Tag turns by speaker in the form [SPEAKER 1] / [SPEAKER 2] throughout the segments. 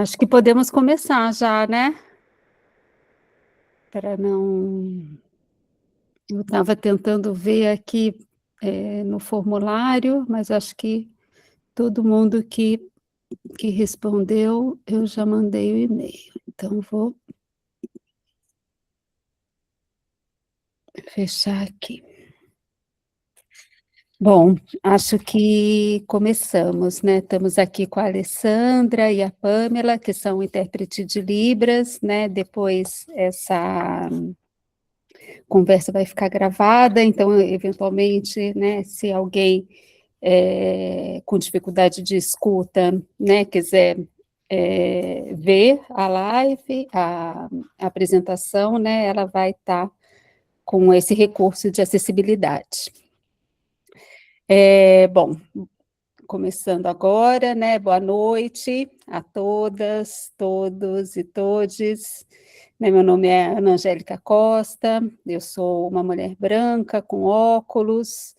[SPEAKER 1] Acho que podemos começar já, né? Para não. Eu estava tentando ver aqui no formulário, mas acho que todo mundo que respondeu, eu já mandei o e-mail. Então, vou fechar aqui. Bom, acho que começamos, né? Estamos aqui com a Alessandra e a Pamela, que são intérprete de Libras, né? Depois essa conversa vai ficar gravada, então, eventualmente, né, se alguém com dificuldade de escuta, né, quiser ver a live, a apresentação, né, ela vai estar com esse recurso de acessibilidade. Bom, começando agora, né, boa noite a todas, todos e todes. Meu nome é Ana Angélica Costa, eu sou uma mulher branca com óculos,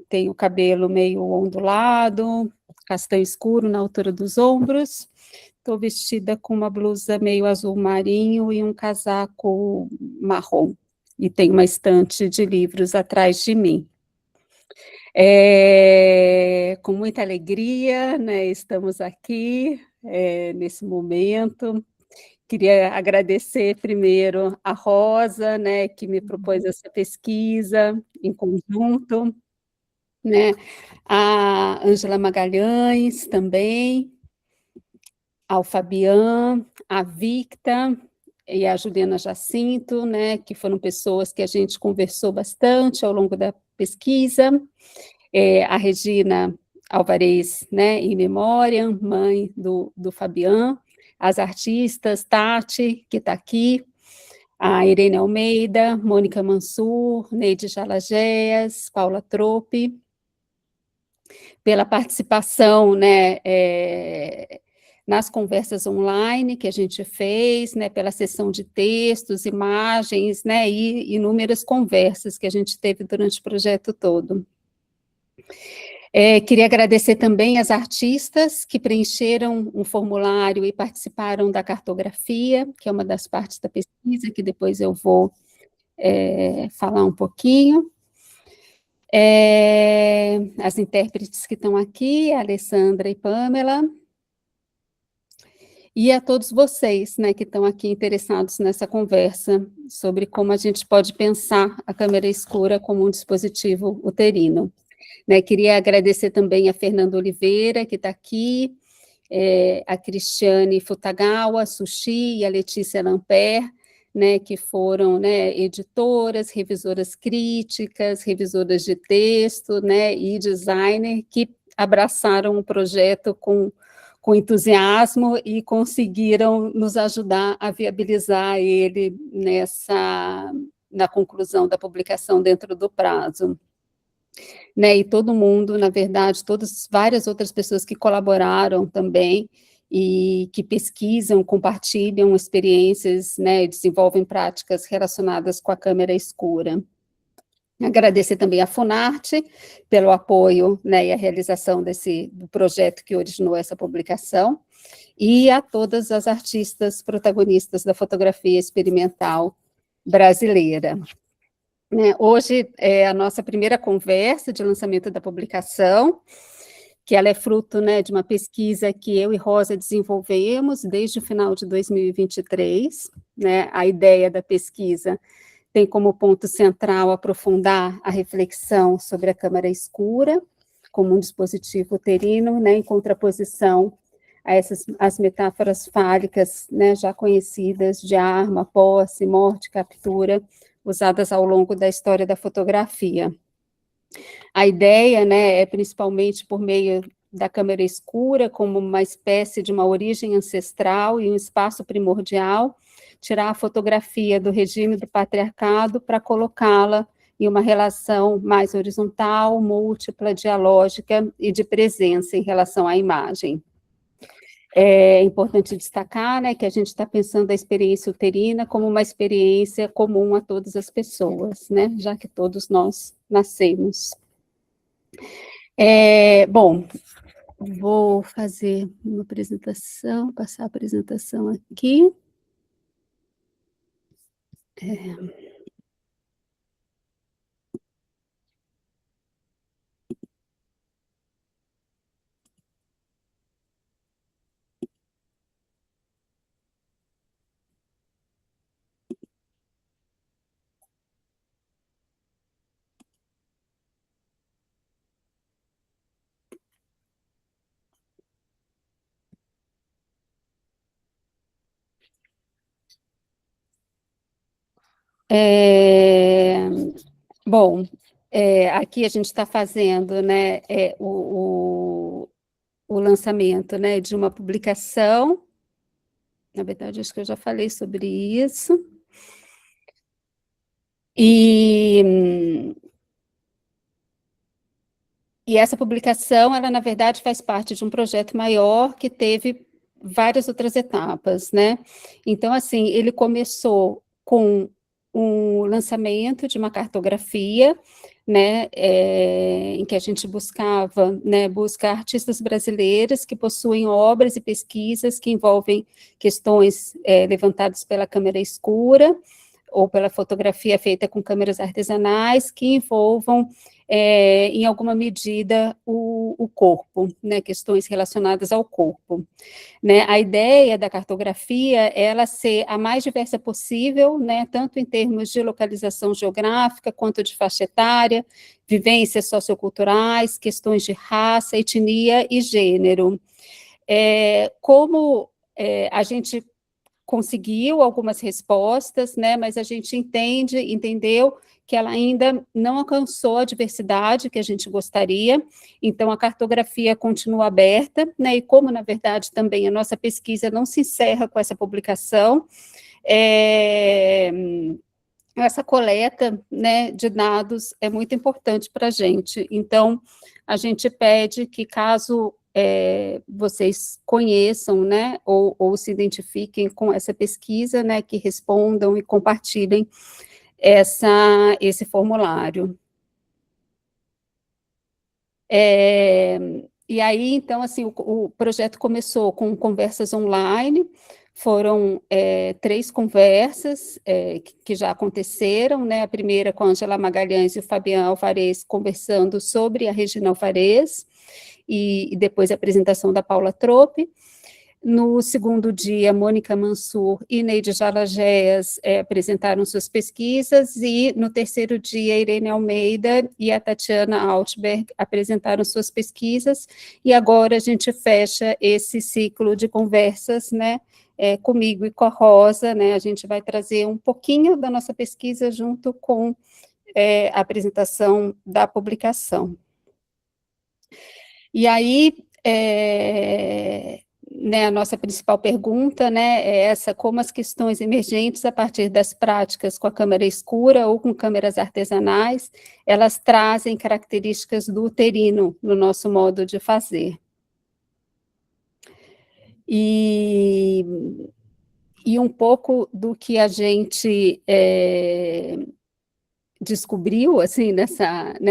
[SPEAKER 1] tenho cabelo meio ondulado, castanho escuro na altura dos ombros, estou vestida com uma blusa meio azul marinho e um casaco marrom, e tenho uma estante de livros atrás de mim. Com muita alegria, né, estamos aqui nesse momento. Queria agradecer primeiro a Rosa, né, que me propôs essa pesquisa em conjunto, né, a Ângela Magalhães também, ao Fabian, a Victa e a Juliana Jacinto, né, que foram pessoas que a gente conversou bastante ao longo da pesquisa, a Regina Alvarez, né, em memória, mãe do Fabian, as artistas, Tati, que está aqui, a Irene Almeida, Mônica Mansur, Neide Jalagéas, Paula Trope, pela participação, né, nas conversas online que a gente fez, né, pela sessão de textos, imagens, né, e inúmeras conversas que a gente teve durante o projeto todo. Queria agradecer também às artistas que preencheram um formulário e participaram da cartografia, que é uma das partes da pesquisa, que depois eu vou falar um pouquinho. As intérpretes que estão aqui, a Alessandra e Pamela, e a todos vocês, né, que estão aqui interessados nessa conversa sobre como a gente pode pensar a câmera escura como um dispositivo uterino. Né, queria agradecer também a Fernanda Oliveira, que está aqui, a Cristiane Futagawa, Sushi, e a Letícia Lamper, né, que foram, né, editoras, revisoras críticas, revisoras de texto, né, e designer, que abraçaram o projeto com entusiasmo e conseguiram nos ajudar a viabilizar ele na conclusão da publicação dentro do prazo. Né, e todo mundo, na verdade, várias outras pessoas que colaboraram também e que pesquisam, compartilham experiências, né, desenvolvem práticas relacionadas com a câmera escura. Agradecer também à Funarte pelo apoio, né, e a realização do projeto que originou essa publicação, e a todas as artistas protagonistas da fotografia experimental brasileira. Hoje é a nossa primeira conversa de lançamento da publicação, que ela é fruto, né, de uma pesquisa que eu e Rosa desenvolvemos desde o final de 2023, né, a ideia da pesquisa tem como ponto central aprofundar a reflexão sobre a câmara escura, como um dispositivo uterino, né, em contraposição a as metáforas fálicas, né, já conhecidas de arma, posse, morte, captura, usadas ao longo da história da fotografia. A ideia, né, é principalmente por meio da câmera escura, como uma espécie de uma origem ancestral e um espaço primordial, tirar a fotografia do regime do patriarcado para colocá-la em uma relação mais horizontal, múltipla, dialógica e de presença em relação à imagem. É importante destacar, né, que a gente está pensando a experiência uterina como uma experiência comum a todas as pessoas, né, já que todos nós nascemos. Bom, Vou fazer uma apresentação, passar a apresentação aqui. É. É, bom, aqui a gente está fazendo, né, o lançamento, né, de uma publicação. Na verdade, acho que eu já falei sobre isso. E, e essa publicação, ela, na verdade, faz parte de um projeto maior que teve várias outras etapas, né? Então, assim, ele começou com um lançamento de uma cartografia, né, em que a gente buscava, né, buscar artistas brasileiras que possuem obras e pesquisas que envolvem questões levantadas pela câmera escura, ou pela fotografia feita com câmeras artesanais, que envolvam, em alguma medida, o corpo, né, questões relacionadas ao corpo. Né? A ideia da cartografia é ela ser a mais diversa possível, né, tanto em termos de localização geográfica, quanto de faixa etária, vivências socioculturais, questões de raça, etnia e gênero. Como a gente conseguiu algumas respostas, né, mas a gente entendeu que ela ainda não alcançou a diversidade que a gente gostaria, então a cartografia continua aberta, né, e como, na verdade, também a nossa pesquisa não se encerra com essa publicação, é, essa coleta, né, de dados é muito importante para a gente. Então, a gente pede que, caso vocês conheçam, né, ou se identifiquem com essa pesquisa, né, que respondam e compartilhem esse formulário. E aí, então, assim, o projeto começou com conversas online, foram 3 conversas que já aconteceram, né? A primeira com a Angela Magalhães e o Fabiano Alvarez conversando sobre a Regina Alvarez, e depois a apresentação da Paula Trope. No segundo dia, Mônica Mansur e Neide Jalagéas apresentaram suas pesquisas, e no terceiro dia, Irene Almeida e a Tatiana Altberg apresentaram suas pesquisas, e agora a gente fecha esse ciclo de conversas, né, comigo e com a Rosa, né, a gente vai trazer um pouquinho da nossa pesquisa junto com a apresentação da publicação. E aí, né, a nossa principal pergunta, né, é essa: como as questões emergentes a partir das práticas com a câmera escura ou com câmeras artesanais, elas trazem características do uterino no nosso modo de fazer. E, e um pouco do que a gente descobriu, assim, né,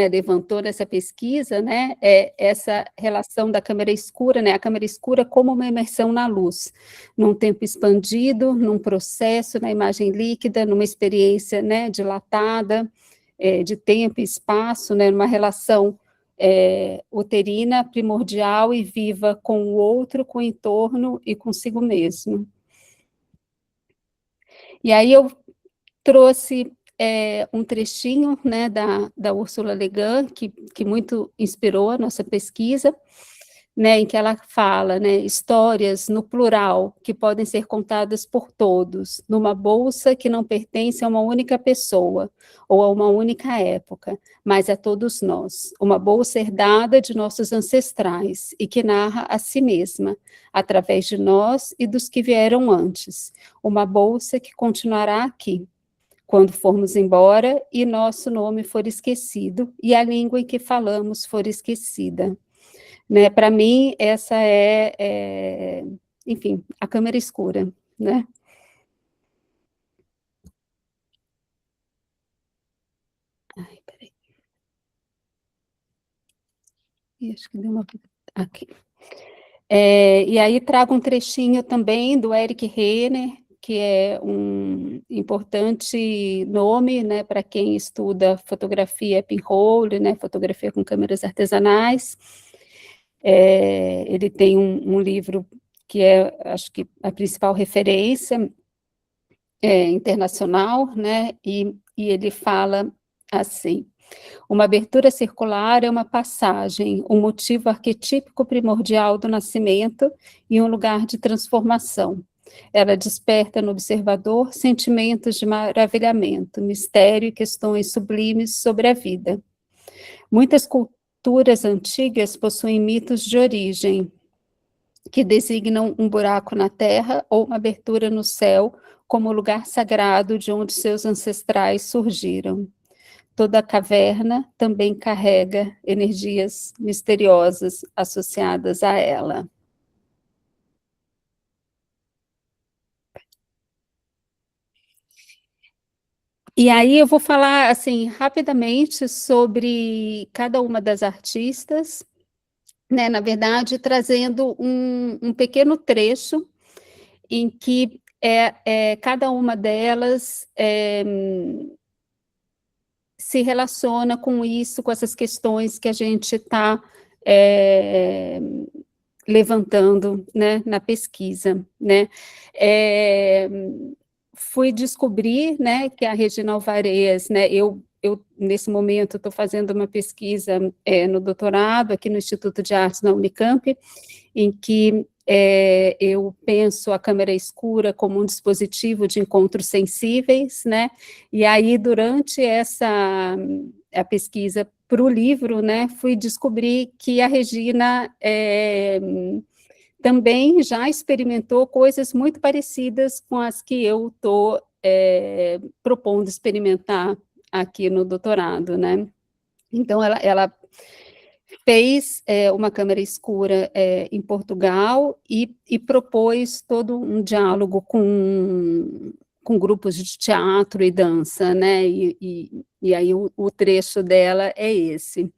[SPEAKER 1] levantou nessa pesquisa, né, essa relação da câmera escura, né, a câmera escura como uma imersão na luz, num tempo expandido, num processo, na imagem líquida, numa experiência, né, dilatada, de tempo e espaço, né, numa relação uterina, primordial e viva com o outro, com o entorno e consigo mesmo. E aí eu trouxe um trechinho, né, da Ursula Le Guin, que muito inspirou a nossa pesquisa, né, em que ela fala, né, histórias no plural, que podem ser contadas por todos, numa bolsa que não pertence a uma única pessoa, ou a uma única época, mas a todos nós, uma bolsa herdada de nossos ancestrais, e que narra a si mesma, através de nós e dos que vieram antes, uma bolsa que continuará aqui, quando formos embora e nosso nome for esquecido e a língua em que falamos for esquecida. Né? Para mim, essa enfim, a câmera escura, né? Ai, peraí. Acho que deu uma... Aqui. E aí trago um trechinho também do Eric Renner, que é um importante nome, né, para quem estuda fotografia pinhole, né, fotografia com câmeras artesanais. Ele tem um livro que é, acho que, a principal referência internacional, né, e ele fala assim: uma abertura circular é uma passagem, um motivo arquetípico primordial do nascimento e um lugar de transformação. Ela desperta no observador sentimentos de maravilhamento, mistério e questões sublimes sobre a vida. Muitas culturas antigas possuem mitos de origem, que designam um buraco na terra ou uma abertura no céu como lugar sagrado de onde seus ancestrais surgiram. Toda caverna também carrega energias misteriosas associadas a ela. E aí eu vou falar, assim, rapidamente sobre cada uma das artistas, né, na verdade, trazendo um pequeno trecho em que cada uma delas se relaciona com isso, com essas questões que a gente está levantando, né, na pesquisa, né. É, Fui descobrir, né, que a Regina Alvarez, né, nesse momento estou fazendo uma pesquisa no doutorado aqui no Instituto de Artes na Unicamp, em que eu penso a câmera escura como um dispositivo de encontros sensíveis, né, e aí durante a pesquisa para o livro, né, fui descobrir que a Regina também já experimentou coisas muito parecidas com as que eu estou propondo experimentar aqui no doutorado, né. Então, ela fez uma câmera escura em Portugal e propôs todo um diálogo com grupos de teatro e dança, né, e aí o trecho dela é esse.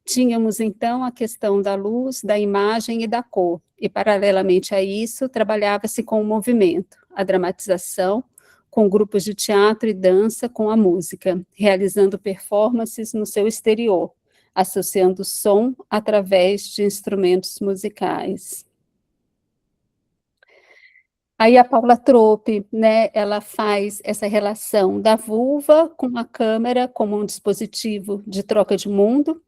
[SPEAKER 1] Tínhamos, então, a questão da luz, da imagem e da cor, e, paralelamente a isso, trabalhava-se com o movimento, a dramatização, com grupos de teatro e dança com a música, realizando performances no seu exterior, associando som através de instrumentos musicais. Aí a Paula Trope, né, ela faz essa relação da vulva com a câmera como um dispositivo de troca de mundo,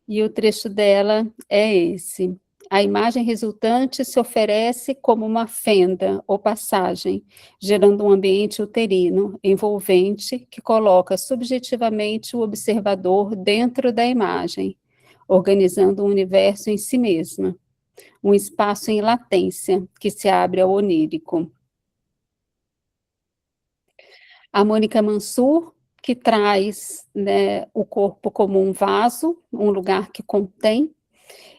[SPEAKER 1] e o trecho dela é esse: a imagem resultante se oferece como uma fenda ou passagem, gerando um ambiente uterino, envolvente, que coloca subjetivamente o observador dentro da imagem, organizando um universo em si mesma, um espaço em latência, que se abre ao onírico. A Mônica Mansur, que traz, né, o corpo como um vaso, um lugar que contém,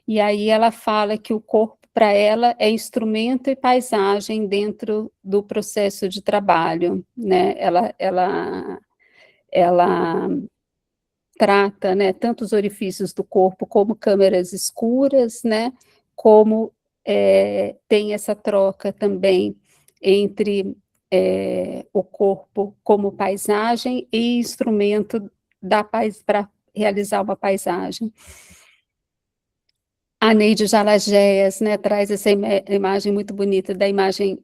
[SPEAKER 1] e aí ela fala que o corpo, para ela, é instrumento e paisagem dentro do processo de trabalho, né? Ela trata, né, tanto os orifícios do corpo como câmeras escuras, né? Como tem essa troca também entre o corpo como paisagem e instrumento para realizar uma paisagem. A Neide Jalagéias, né, traz essa imagem muito bonita da imagem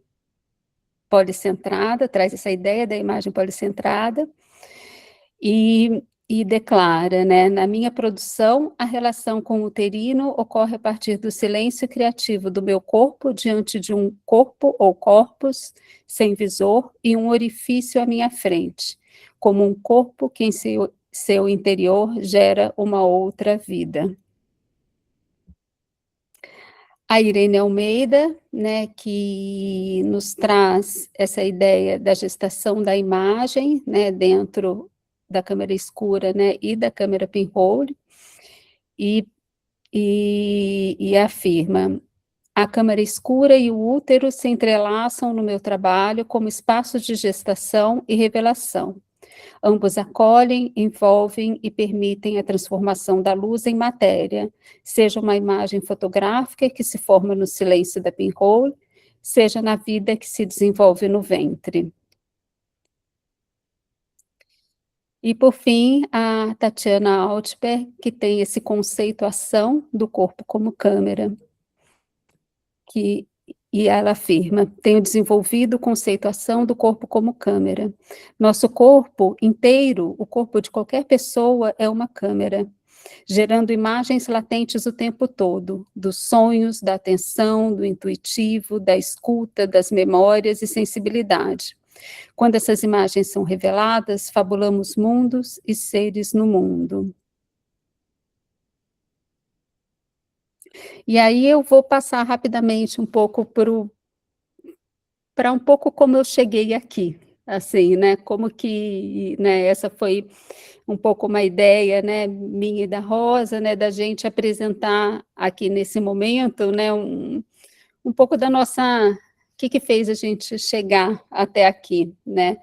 [SPEAKER 1] policentrada, traz essa ideia da imagem policentrada, e declara, né, na minha produção, a relação com o uterino ocorre a partir do silêncio criativo do meu corpo diante de um corpo ou corpos sem visor e um orifício à minha frente, como um corpo que em seu interior gera uma outra vida. A Irene Almeida, né, que nos traz essa ideia da gestação da imagem, né, dentro da câmera escura, né, e da câmera pinhole, e, e afirma: a câmara escura e o útero se entrelaçam no meu trabalho como espaços de gestação e revelação. Ambos acolhem, envolvem e permitem a transformação da luz em matéria, seja uma imagem fotográfica que se forma no silêncio da pinhole, seja na vida que se desenvolve no ventre. E, por fim, a Tatiana Altberg, que tem esse conceituação do corpo como câmera, que, e ela afirma, tenho desenvolvido conceituação do corpo como câmera. Nosso corpo inteiro, o corpo de qualquer pessoa é uma câmera, gerando imagens latentes o tempo todo, dos sonhos, da atenção, do intuitivo, da escuta, das memórias e sensibilidade. Quando essas imagens são reveladas, fabulamos mundos e seres no mundo. E aí eu vou passar rapidamente um pouco para um pouco como eu cheguei aqui, assim, né, como que, né, essa foi um pouco uma ideia, né, minha e da Rosa, né, da gente apresentar aqui nesse momento, né, um pouco da nossa, o que fez a gente chegar até aqui, né,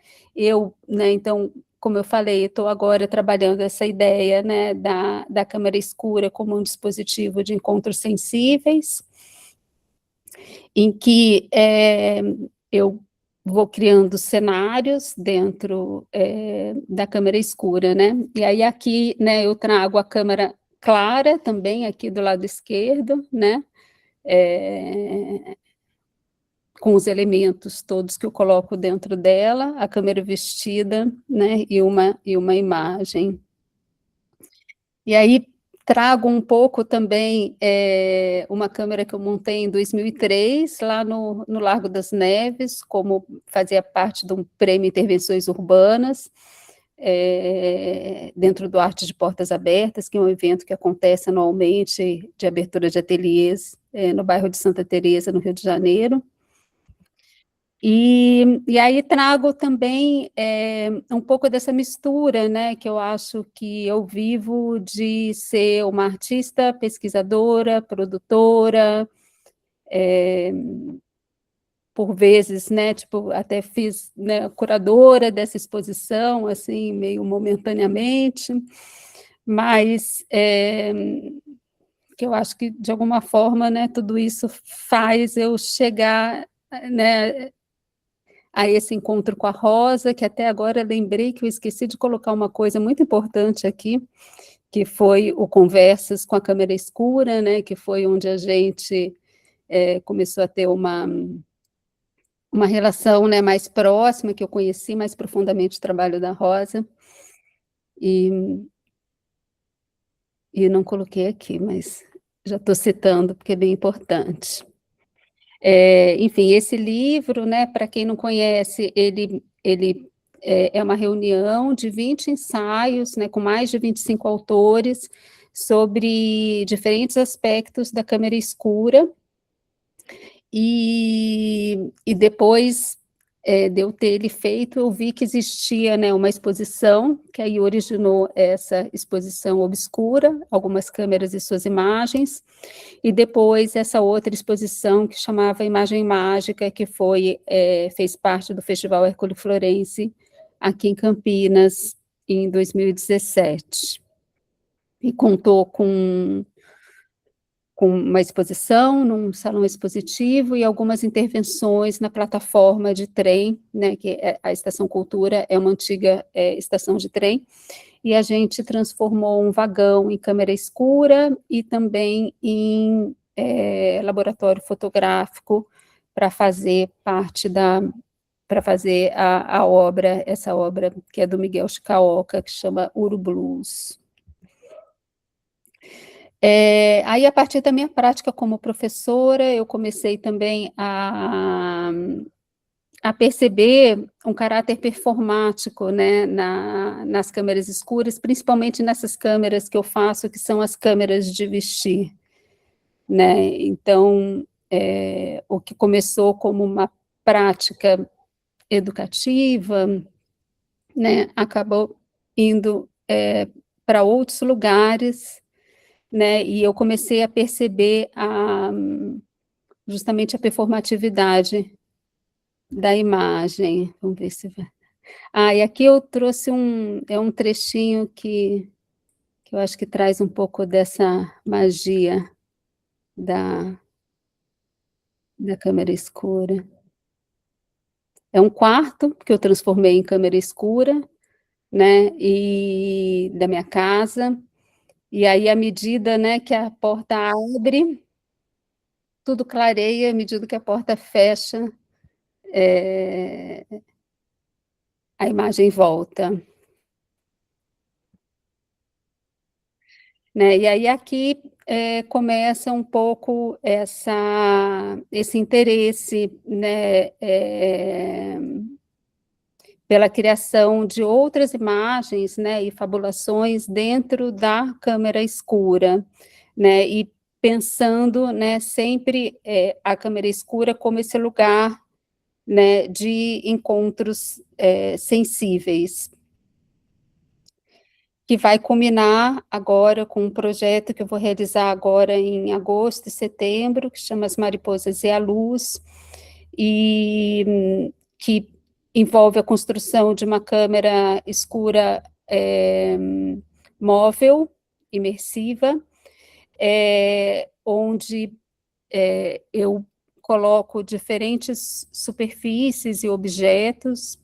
[SPEAKER 1] né, então, como eu falei, estou agora trabalhando essa ideia, né, da câmara escura como um dispositivo de encontros sensíveis, em que eu vou criando cenários dentro da câmera escura, né? E aí aqui, né, eu trago a câmera clara também aqui do lado esquerdo, né? Com os elementos todos que eu coloco dentro dela, a câmera vestida, né? E uma imagem. E aí trago um pouco também uma câmera que eu montei em 2003, lá no Largo das Neves, como fazia parte de um prêmio Intervenções Urbanas, dentro do Arte de Portas Abertas, que é um evento que acontece anualmente de abertura de ateliês no bairro de Santa Teresa, no Rio de Janeiro. E aí trago também um pouco dessa mistura, né, que eu acho que eu vivo de ser uma artista, pesquisadora, produtora, por vezes, né, tipo, até fiz, né, curadora dessa exposição, assim, meio momentaneamente, mas que eu acho que, de alguma forma, né, tudo isso faz eu chegar, né, a esse encontro com a Rosa, que até agora lembrei que eu esqueci de colocar uma coisa muito importante aqui, que foi o Conversas com a Câmera Escura, né, que foi onde a gente começou a ter uma relação, né, mais próxima, que eu conheci mais profundamente o trabalho da Rosa, e, e não coloquei aqui, mas já estou citando, porque é bem importante. Enfim, esse livro, né, para quem não conhece, ele é uma reunião de 20 ensaios, né, com mais de 25 autores, sobre diferentes aspectos da câmera escura, e depois de eu ter ele feito, eu vi que existia, né, uma exposição, que aí originou essa exposição obscura, algumas câmeras e suas imagens, e depois essa outra exposição que chamava Imagem Mágica, que fez parte do Festival Hercule Florense, aqui em Campinas, em 2017. E contou com uma exposição num salão expositivo e algumas intervenções na plataforma de trem, né, que a Estação Cultura é uma antiga estação de trem, e a gente transformou um vagão em câmera escura e também em laboratório fotográfico para fazer para fazer a obra, essa obra que é do Miguel Chicaoca, que chama Uru Blues. Aí, a partir da minha prática como professora, eu comecei também a perceber um caráter performático, né, nas câmeras escuras, principalmente nessas câmeras que eu faço, que são as câmeras de vestir, né, então, o que começou como uma prática educativa, né, acabou indo para outros lugares, né, e eu comecei a perceber justamente a performatividade da imagem. Vamos ver se vai. E aqui eu trouxe um trechinho que eu acho que traz um pouco dessa magia da da câmera escura. É um quarto que eu transformei em câmera escura, né, e da minha casa, e aí à medida, né, que a porta abre, tudo clareia, à medida que a porta fecha, eh, a imagem volta, né. E aí aqui, começa um pouco esse interesse, né, pela criação de outras imagens, né, e fabulações dentro da câmera escura, né, e pensando, né, sempre, a câmera escura como esse lugar, né, de encontros, sensíveis. Que vai culminar agora com um projeto que eu vou realizar agora em agosto e setembro, que chama As Mariposas e a Luz, e que envolve a construção de uma câmera escura, móvel, imersiva, onde, eu coloco diferentes superfícies e objetos,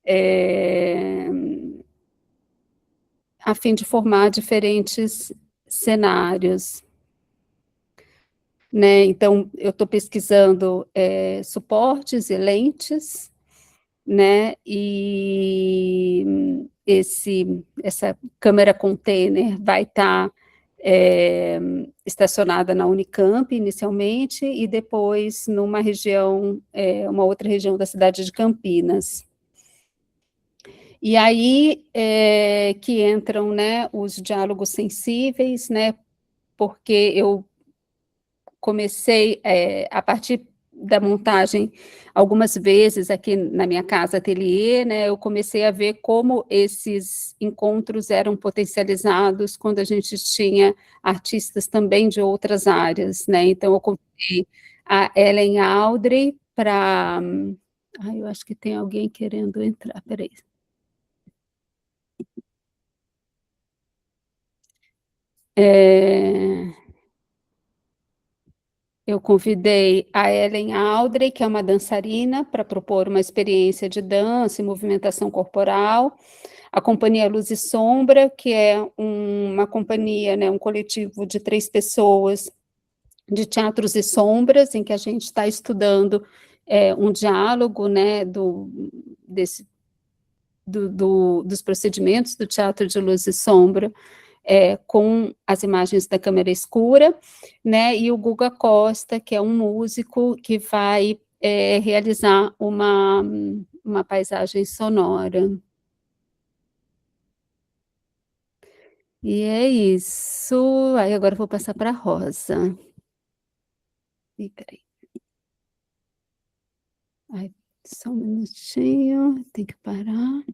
[SPEAKER 1] eh a fim de formar diferentes cenários, né. Então eu estou pesquisando, suportes e lentes, né, e essa câmera container vai estar, estacionada na Unicamp inicialmente e depois numa região, uma outra região da cidade de Campinas. E aí, que entram, né, os diálogos sensíveis, né, porque eu comecei, a partir da montagem, algumas vezes aqui na minha casa ateliê, né, eu comecei a ver como esses encontros eram potencializados quando a gente tinha artistas também de outras áreas, né, então eu convidei a Ellen Awdry para eu acho que tem alguém querendo entrar, espera aí. Eh Eu convidei a Ellen Awdry, que é uma dançarina, para propor uma experiência de dança e movimentação corporal. A companhia Luz e Sombra, que é uma companhia, né, um coletivo de 3 pessoas de teatros e sombras, em que a gente está estudando, um diálogo, né, desse dos procedimentos do teatro de luz e sombra, com as imagens da câmera escura, né, e o Guga Costa, que é um músico que vai, realizar uma paisagem sonora. E é isso. Aí agora eu vou passar para a Rosa. Espera aí. Ai, só um minutinho, tem que parar.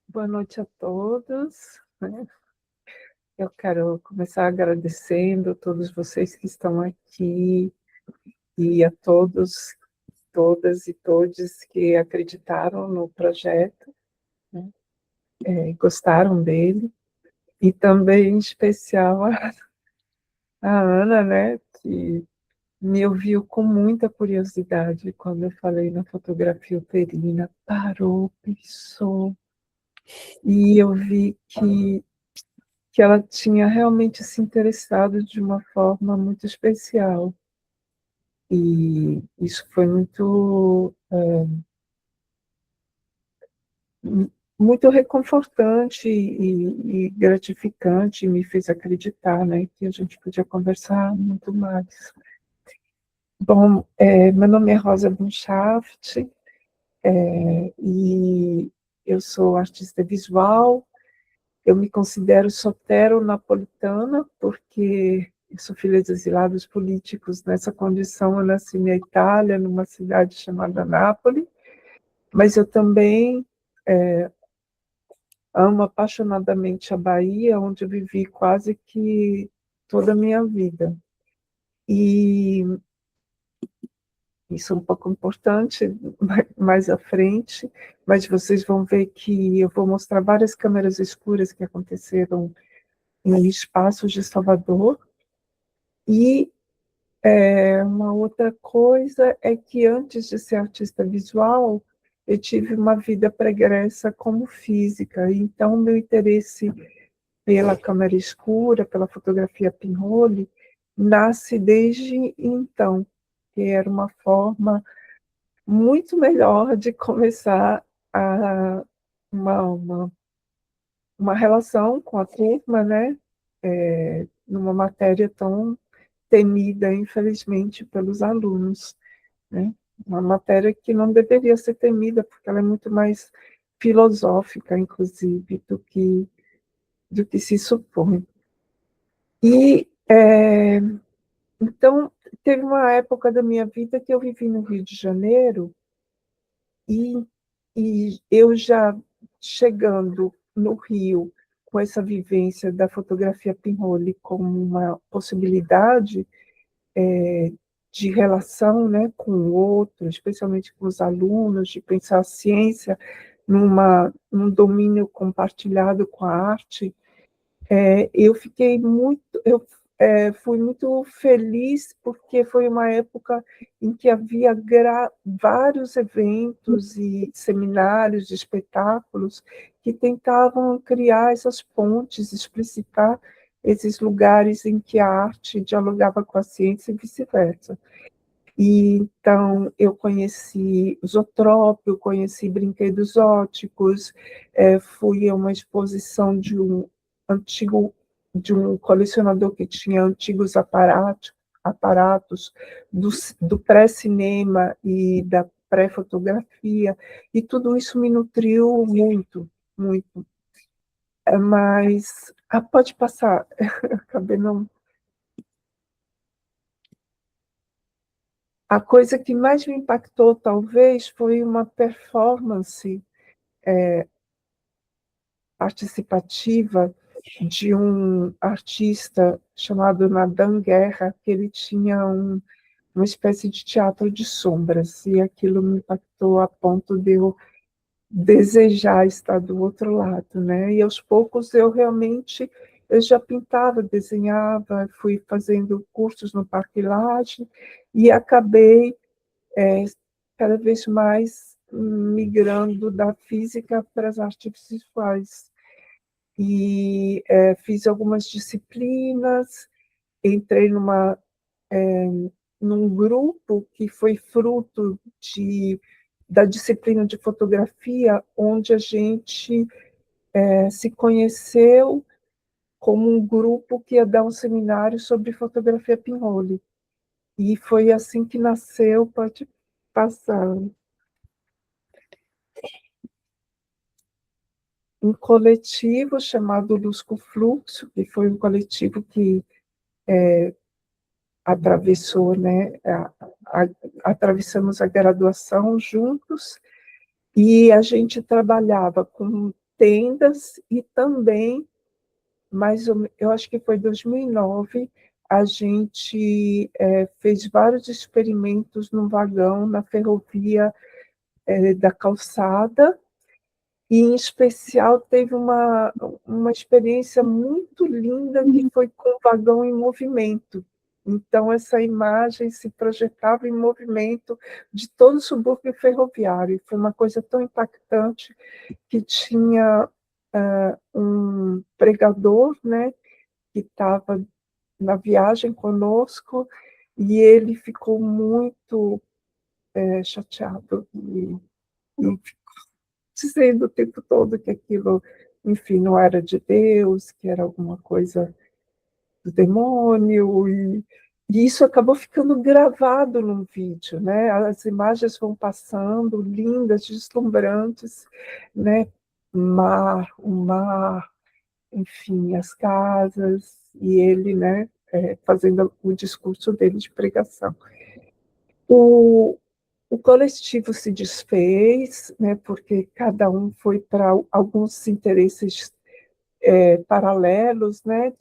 [SPEAKER 2] Boa noite a todos, né. Eu quero começar agradecendo a todos vocês que estão aqui e a todos, todas e todes que acreditaram no projeto, né, gostaram dele, e também em especial a Ana, né, que me ouviu com muita curiosidade quando eu falei na fotografia uterina, parou, pensou, e eu vi que ela tinha realmente se interessado de uma forma muito especial. E isso foi muito muito reconfortante e gratificante, me fez acreditar, né, que a gente podia conversar muito mais. Bom, meu nome é Rosa Bunshaft, e eu sou artista visual. Eu me considero sotero-napolitana, porque eu sou filha de exilados políticos. Nessa condição, eu nasci na Itália, numa cidade chamada Nápoles, mas eu também amo apaixonadamente a Bahia, onde eu vivi quase que toda a minha vida. E isso é um pouco importante mais à frente, mas vocês vão ver que eu vou mostrar várias câmeras escuras que aconteceram em espaços de Salvador. E uma outra coisa é que antes de ser artista visual, eu tive uma vida pregressa como física, então meu interesse pela câmera escura, pela fotografia pinhole, nasce desde então, que era uma forma muito melhor de começar a, uma relação com a turma, né? Numa matéria tão temida, infelizmente, pelos alunos, né? Uma matéria que não deveria ser temida, porque ela é muito mais filosófica, inclusive, do que se supõe. E, então, teve uma época da minha vida que eu vivi no Rio de Janeiro, e, e eu já chegando no Rio, com essa vivência da fotografia pinhole como uma possibilidade de relação, né, com o outro, especialmente com os alunos, de pensar a ciência num domínio compartilhado com a arte. Eu fiquei fui muito feliz, porque foi uma época em que havia vários eventos e seminários, espetáculos, que tentavam criar essas pontes, explicitar esses lugares em que a arte dialogava com a ciência e vice-versa. E, então, eu conheci Zootrópio, conheci brinquedos óticos, fui a uma exposição antigo, de um colecionador que tinha antigos aparatos do pré-cinema e da pré-fotografia, e tudo isso me nutriu muito, muito. Mas, pode passar, acabei não... A coisa que mais me impactou, talvez, foi uma performance participativa de um artista chamado Nadan Guerra, que ele tinha uma espécie de teatro de sombras, e aquilo me impactou a ponto de eu desejar estar do outro lado, né? E aos poucos eu já pintava, desenhava, fui fazendo cursos no Parque Lage e acabei cada vez mais migrando da física para as artes visuais. E fiz algumas disciplinas, entrei num grupo que foi fruto da disciplina de fotografia, onde a gente se conheceu como um grupo que ia dar um seminário sobre fotografia pinhole. E foi assim que nasceu, pode passar, um coletivo chamado Lusco Fluxo, que foi um coletivo que atravessou, né, atravessamos a graduação juntos, e a gente trabalhava com tendas e também, eu acho que foi 2009, a gente fez vários experimentos no vagão, na ferrovia da Calçada, e, em especial, teve uma experiência muito linda que foi com o vagão em movimento. Então, essa imagem se projetava em movimento de todo o subúrbio ferroviário. Foi uma coisa tão impactante que tinha um pregador, né, que estava na viagem conosco, e ele ficou muito chateado e dizendo o tempo todo que aquilo, enfim, não era de Deus, que era alguma coisa do demônio, e isso acabou ficando gravado num vídeo, né? As imagens vão passando, lindas, deslumbrantes, né? O mar, enfim, as casas, e ele, né, fazendo o discurso dele de pregação. O, o coletivo se desfez, né, porque cada um foi para alguns interesses paralelos, né?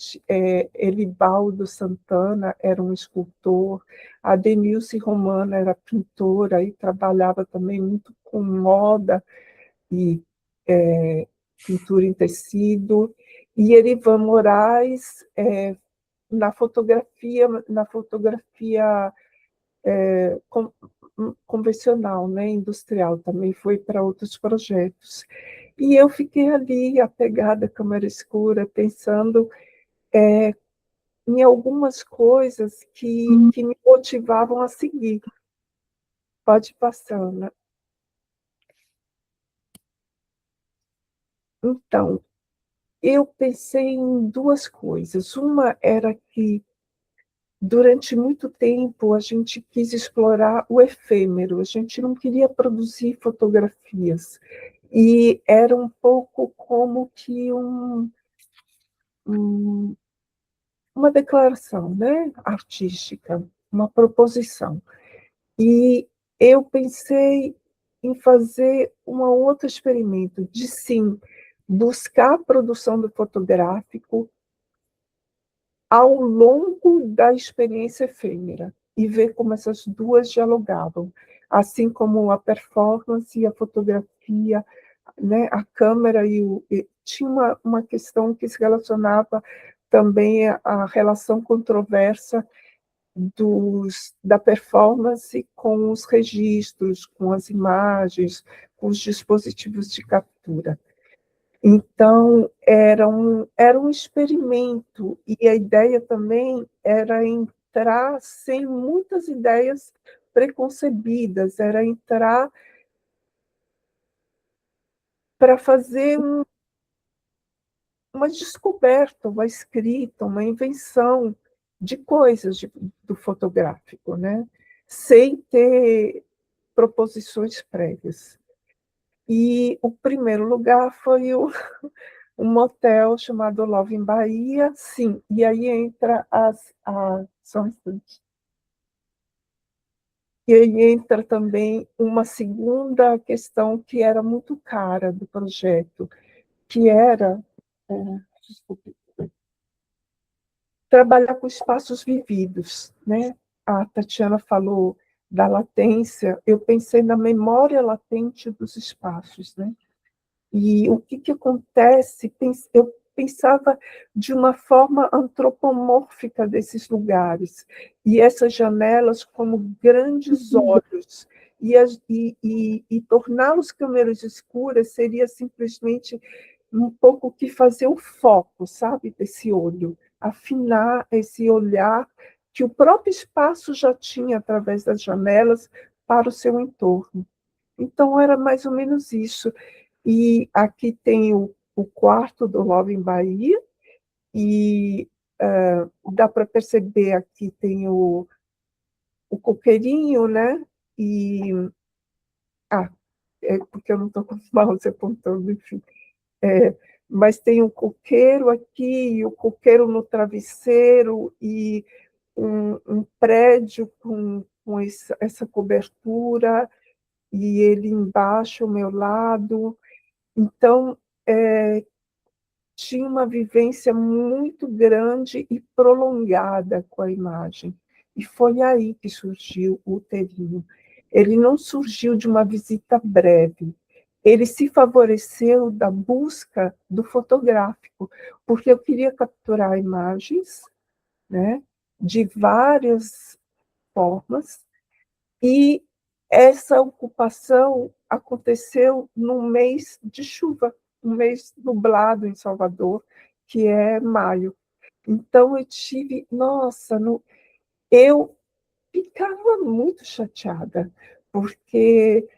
[SPEAKER 2] Elibaldo Santana era um escultor, a Denilce Romana era pintora e trabalhava também muito com moda e pintura em tecido, e Erivan Moraes na fotografia convencional, né, industrial, também foi para outros projetos. E eu fiquei ali, apegada à câmera escura, pensando em algumas coisas que me motivavam a seguir. Pode passar, Ana. Então, eu pensei em duas coisas. Uma era que, durante muito tempo, a gente quis explorar o efêmero, a gente não queria produzir fotografias. E era um pouco como que uma declaração, né, artística, uma proposição. E eu pensei em fazer um outro experimento, de sim, buscar a produção do fotográfico ao longo da experiência efêmera e ver como essas duas dialogavam, assim como a performance e a fotografia, né, a câmera tinha uma questão que se relacionava também à relação controversa da performance com os registros, com as imagens, com os dispositivos de captura. Então, era um experimento, e a ideia também era entrar sem muitas ideias preconcebidas, era entrar para fazer uma descoberta, uma escrita, uma invenção de coisas do fotográfico, né? Sem ter proposições prévias. E o primeiro lugar foi um motel chamado Love em Bahia, sim. E aí entra só um instante. E aí entra também uma segunda questão que era muito cara do projeto, que era, desculpe, trabalhar com espaços vividos, né? A Tatiana falou da latência, eu pensei na memória latente dos espaços, né? E o que acontece? Eu pensava de uma forma antropomórfica desses lugares, e essas janelas como grandes olhos, e torná-los câmeras escuras seria simplesmente um pouco que fazer o foco, sabe, desse olho, afinar esse olhar que o próprio espaço já tinha através das janelas para o seu entorno. Então, era mais ou menos isso. E aqui tem o quarto do Love em Bahia, e dá para perceber, aqui tem o coqueirinho, né? Ah, porque eu não estou com o mouse apontando, enfim. Mas tem um coqueiro aqui, e o coqueiro no travesseiro, e um prédio com essa cobertura, e ele embaixo, ao meu lado. Então, tinha uma vivência muito grande e prolongada com a imagem. E foi aí que surgiu o Uterinho. Ele não surgiu de uma visita breve, ele se favoreceu da busca do fotográfico, porque eu queria capturar imagens, né, de várias formas, e essa ocupação aconteceu num mês de chuva, um mês nublado em Salvador, que é maio. Então eu tive, nossa, eu ficava muito chateada, porque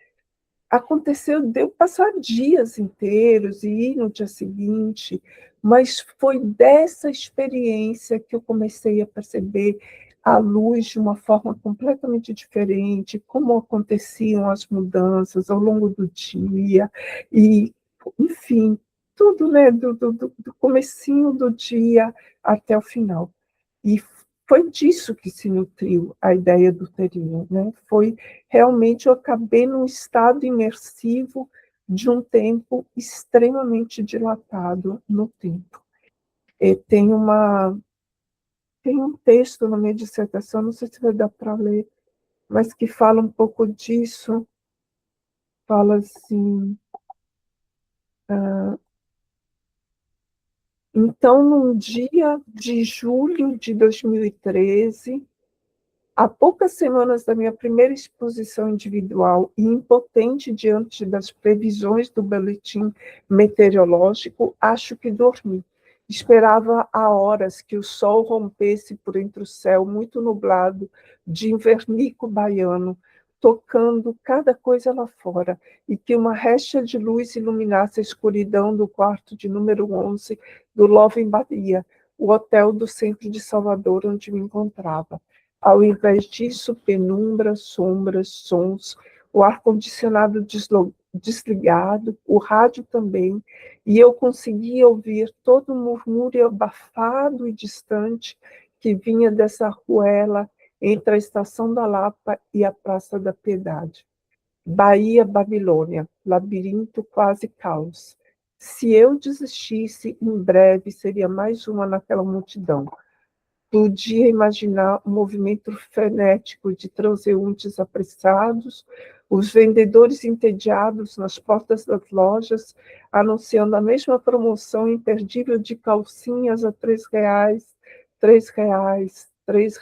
[SPEAKER 2] aconteceu, deu passar dias inteiros e ir no dia seguinte, mas foi dessa experiência que eu comecei a perceber a luz de uma forma completamente diferente, como aconteciam as mudanças ao longo do dia, e, enfim, tudo, né, do comecinho do dia até o final. E foi disso que se nutriu a ideia do terino, né? Foi realmente, eu acabei num estado imersivo de um tempo extremamente dilatado no tempo. E tem um texto na minha dissertação, não sei se vai dar para ler, mas que fala um pouco disso, fala assim, então, num dia de julho de 2013, há poucas semanas da minha primeira exposição individual e impotente diante das previsões do boletim meteorológico, acho que dormi. Esperava há horas que o sol rompesse por entre o céu muito nublado de invernico baiano, tocando cada coisa lá fora, e que uma recha de luz iluminasse a escuridão do quarto de número 11 do Love em Bahia, o hotel do centro de Salvador onde me encontrava. Ao invés disso, penumbra, sombras, sons, o ar-condicionado desligado, o rádio também, e eu conseguia ouvir todo o murmúrio abafado e distante que vinha dessa ruela entre a Estação da Lapa e a Praça da Piedade. Bahia, Babilônia, labirinto quase caos. Se eu desistisse, em breve seria mais uma naquela multidão. Podia imaginar um movimento frenético de transeuntes apressados, os vendedores entediados nas portas das lojas, anunciando a mesma promoção imperdível de calcinhas a R$ 3, R$ 3, R$ 3,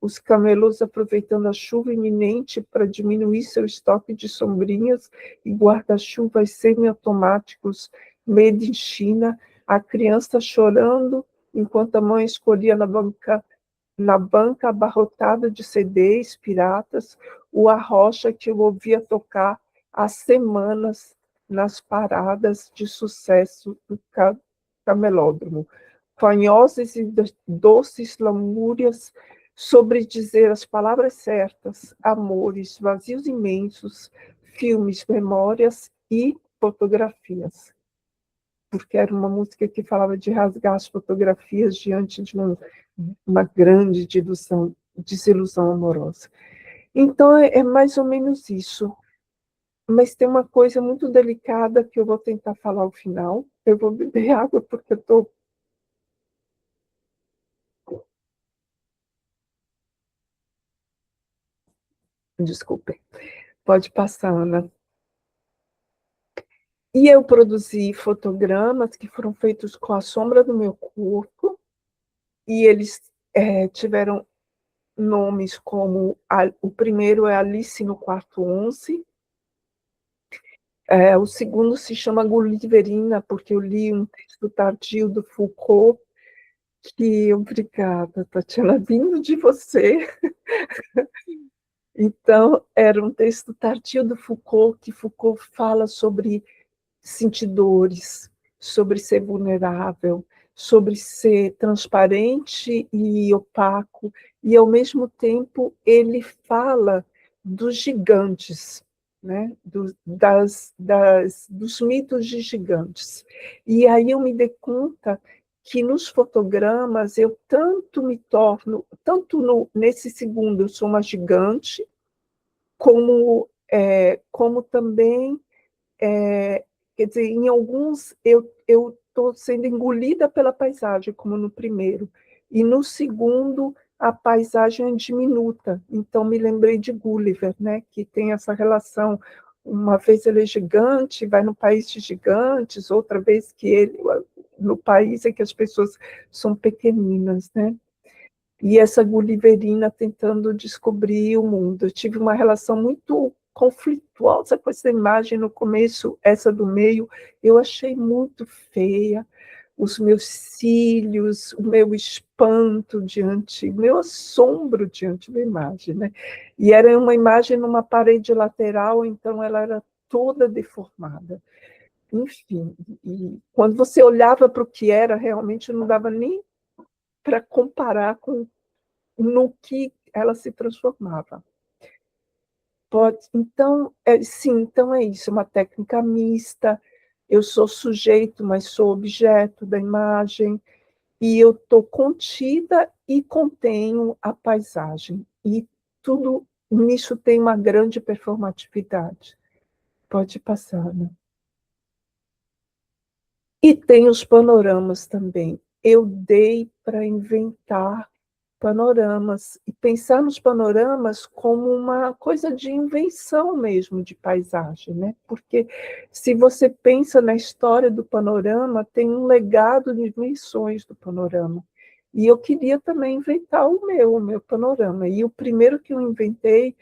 [SPEAKER 2] os camelôs aproveitando a chuva iminente para diminuir seu estoque de sombrinhas e guarda-chuvas semiautomáticos made in China, a criança chorando enquanto a mãe escolhia na banca abarrotada de CDs piratas, o Arrocha que eu ouvia tocar há semanas nas paradas de sucesso do camelódromo. Fanhosas e doces lamúrias sobre dizer as palavras certas, amores, vazios imensos, filmes, memórias e fotografias, porque era uma música que falava de rasgar as fotografias diante de uma grande desilusão amorosa. Então, é mais ou menos isso. Mas tem uma coisa muito delicada que eu vou tentar falar ao final. Eu vou beber água porque eu estou... Desculpe. Pode passar, Ana. E eu produzi fotogramas que foram feitos com a sombra do meu corpo, e eles tiveram nomes como o primeiro é Alice no Quarto 11, o segundo se chama Gulliverina, porque eu li um texto tardio do Foucault, que, obrigada, Tatiana, vindo de você. Então, era um texto tardio do Foucault, que Foucault fala sobre sentir dores, sobre ser vulnerável, sobre ser transparente e opaco, e, ao mesmo tempo, ele fala dos gigantes, né? Dos mitos de gigantes. E aí eu me dei conta que nos fotogramas eu tanto me torno, nesse segundo eu sou uma gigante, como também quer dizer, em alguns eu estou sendo engolida pela paisagem, como no primeiro, e no segundo a paisagem é diminuta. Então me lembrei de Gulliver, né, que tem essa relação. Uma vez ele é gigante, vai no país de gigantes, outra vez que ele no país é que as pessoas são pequeninas, né? E essa Gulliverina tentando descobrir o mundo. Eu tive uma relação muito conflituosa com essa imagem no começo, essa do meio, eu achei muito feia, os meus cílios, o meu espanto diante, o meu assombro diante da imagem, né? E era uma imagem numa parede lateral, então ela era toda deformada. Enfim, e quando você olhava para o que era, realmente não dava nem para comparar com no que ela se transformava. Então, sim, então é isso, uma técnica mista, eu sou sujeito, mas sou objeto da imagem, e eu estou contida e contenho a paisagem. E tudo nisso tem uma grande performatividade. Pode passar, né? E tem os panoramas também. Eu dei para inventar panoramas e pensar nos panoramas como uma coisa de invenção mesmo de paisagem, né? Porque se você pensa na história do panorama, tem um legado de invenções do panorama. E eu queria também inventar o meu panorama. E o primeiro que eu inventei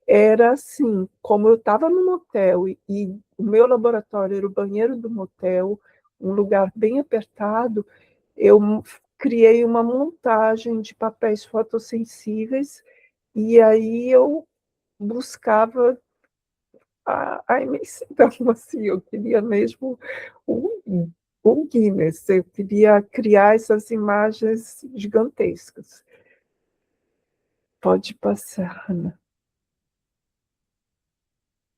[SPEAKER 2] era assim, como eu estava no motel e o meu laboratório era o banheiro do motel, um lugar bem apertado, eu criei uma montagem de papéis fotossensíveis e aí eu buscava a imensidão, assim, eu queria mesmo um Guinness, eu queria criar essas imagens gigantescas. Pode passar, Ana.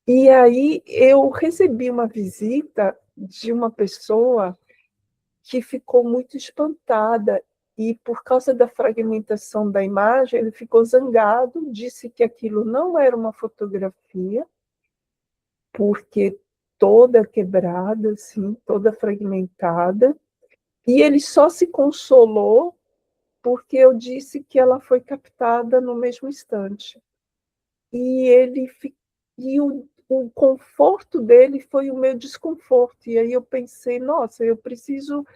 [SPEAKER 2] E aí eu recebi uma visita de uma pessoa que ficou muito espantada e, por causa da fragmentação da imagem, ele ficou zangado, disse que aquilo não era uma fotografia, porque toda quebrada, assim, toda fragmentada, e ele só se consolou porque eu disse que ela foi captada no mesmo instante. E ele e o conforto dele foi o meu desconforto. E aí eu pensei, nossa, eu preciso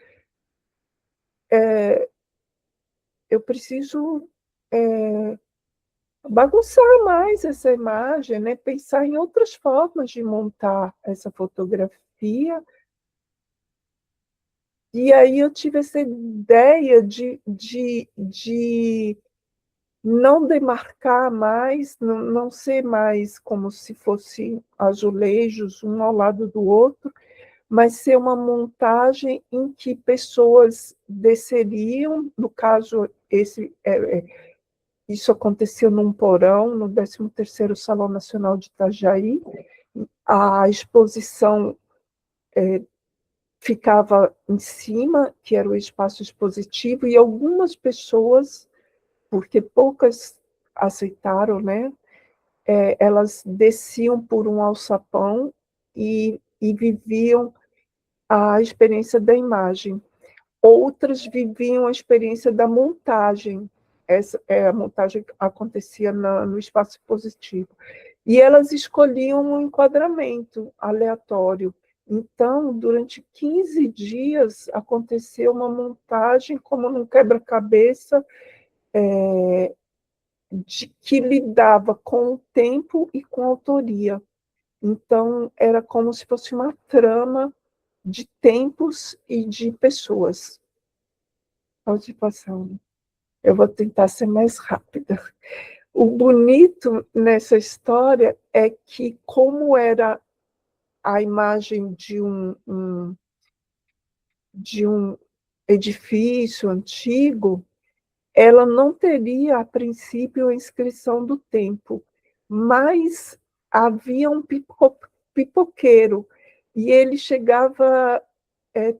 [SPEAKER 2] bagunçar mais essa imagem, né? Pensar em outras formas de montar essa fotografia. E aí eu tive essa ideia de não demarcar mais, não ser mais como se fossem azulejos um ao lado do outro, mas ser uma montagem em que pessoas desceriam, no caso, isso aconteceu num porão, no 13º Salão Nacional de Itajaí, a exposição ficava em cima, que era o espaço expositivo, e algumas pessoas, porque poucas aceitaram, né, elas desciam por um alçapão e viviam a experiência da imagem. Outras viviam a experiência da montagem. A montagem acontecia no espaço positivo. E elas escolhiam um enquadramento aleatório. Então, durante 15 dias, aconteceu uma montagem como num quebra-cabeça que lidava com o tempo e com a autoria. Então, era como se fosse uma trama de tempos e de pessoas. Pode passar. Eu vou tentar ser mais rápida. O bonito nessa história é que, como era a imagem de um edifício antigo, ela não teria, a princípio, a inscrição do tempo, mas havia um pipoqueiro, e ele chegava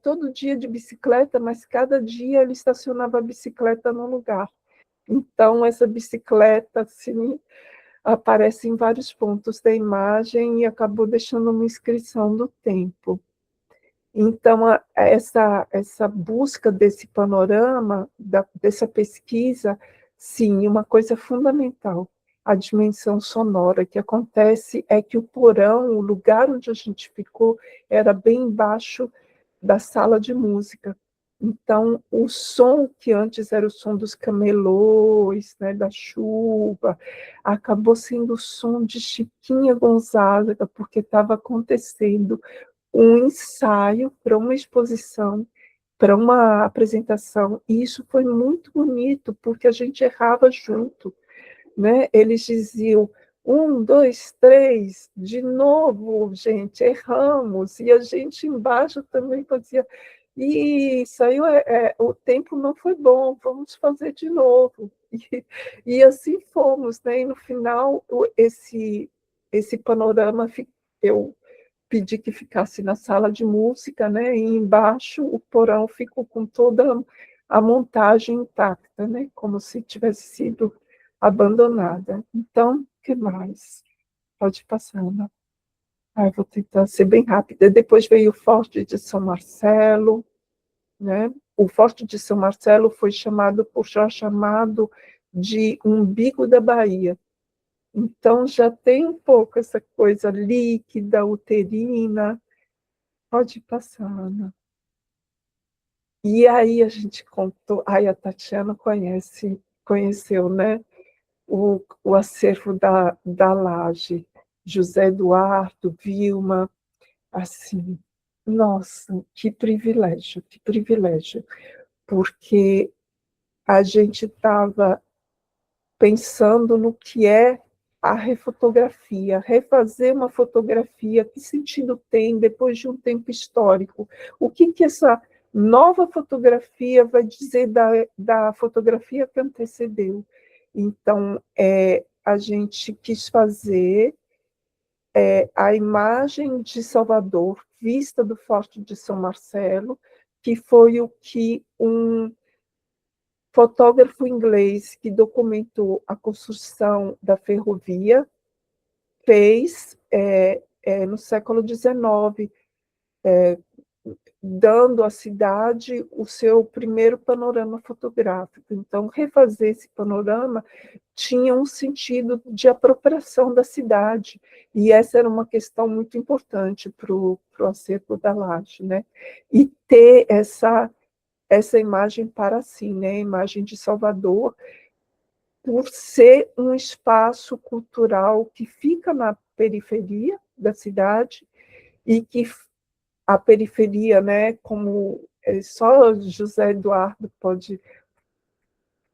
[SPEAKER 2] todo dia de bicicleta, mas cada dia ele estacionava a bicicleta no lugar. Então, essa bicicleta assim, aparece em vários pontos da imagem e acabou deixando uma inscrição do tempo. Então, essa busca desse panorama, dessa pesquisa, sim, uma coisa fundamental, a dimensão sonora. O que acontece é que o porão, o lugar onde a gente ficou, era bem embaixo da sala de música. Então, o som que antes era o som dos camelôs, né, da chuva, acabou sendo o som de Chiquinha Gonzaga, porque estava acontecendo um ensaio para uma exposição para uma apresentação. E isso foi muito bonito, porque a gente errava junto, né? Eles diziam, 1, 2, 3, de novo, gente, erramos. E a gente embaixo também fazia, e saiu, o tempo não foi bom, vamos fazer de novo. E assim fomos, né? E no final, esse panorama, eu pedi que ficasse na sala de música, né? E embaixo o porão ficou com toda a montagem intacta, né? Como se tivesse sido abandonada. Então, o que mais? Pode passar, Ana. Vou tentar ser bem rápida. Depois veio o Forte de São Marcelo, né? O Forte de São Marcelo foi chamado por Jorge Amado de umbigo da Bahia. Então, já tem um pouco essa coisa líquida, uterina. Pode passar, Ana. E aí a gente contou, aí a Tatiana conheceu, né? O acervo da Laje, José Eduardo, Vilma, assim, nossa, que privilégio, porque a gente estava pensando no que é a refotografia, refazer uma fotografia, que sentido tem depois de um tempo histórico? O que essa nova fotografia vai dizer da fotografia que antecedeu? Então, a gente quis fazer a imagem de Salvador, vista do Forte de São Marcelo, que foi o que um fotógrafo inglês que documentou a construção da ferrovia fez no século XIX, dando à cidade o seu primeiro panorama fotográfico. Então, refazer esse panorama tinha um sentido de apropriação da cidade, e essa era uma questão muito importante para o acervo da Laje, né? E ter essa imagem para si, né? A imagem de Salvador, por ser um espaço cultural que fica na periferia da cidade e que a periferia, né, como só José Eduardo pode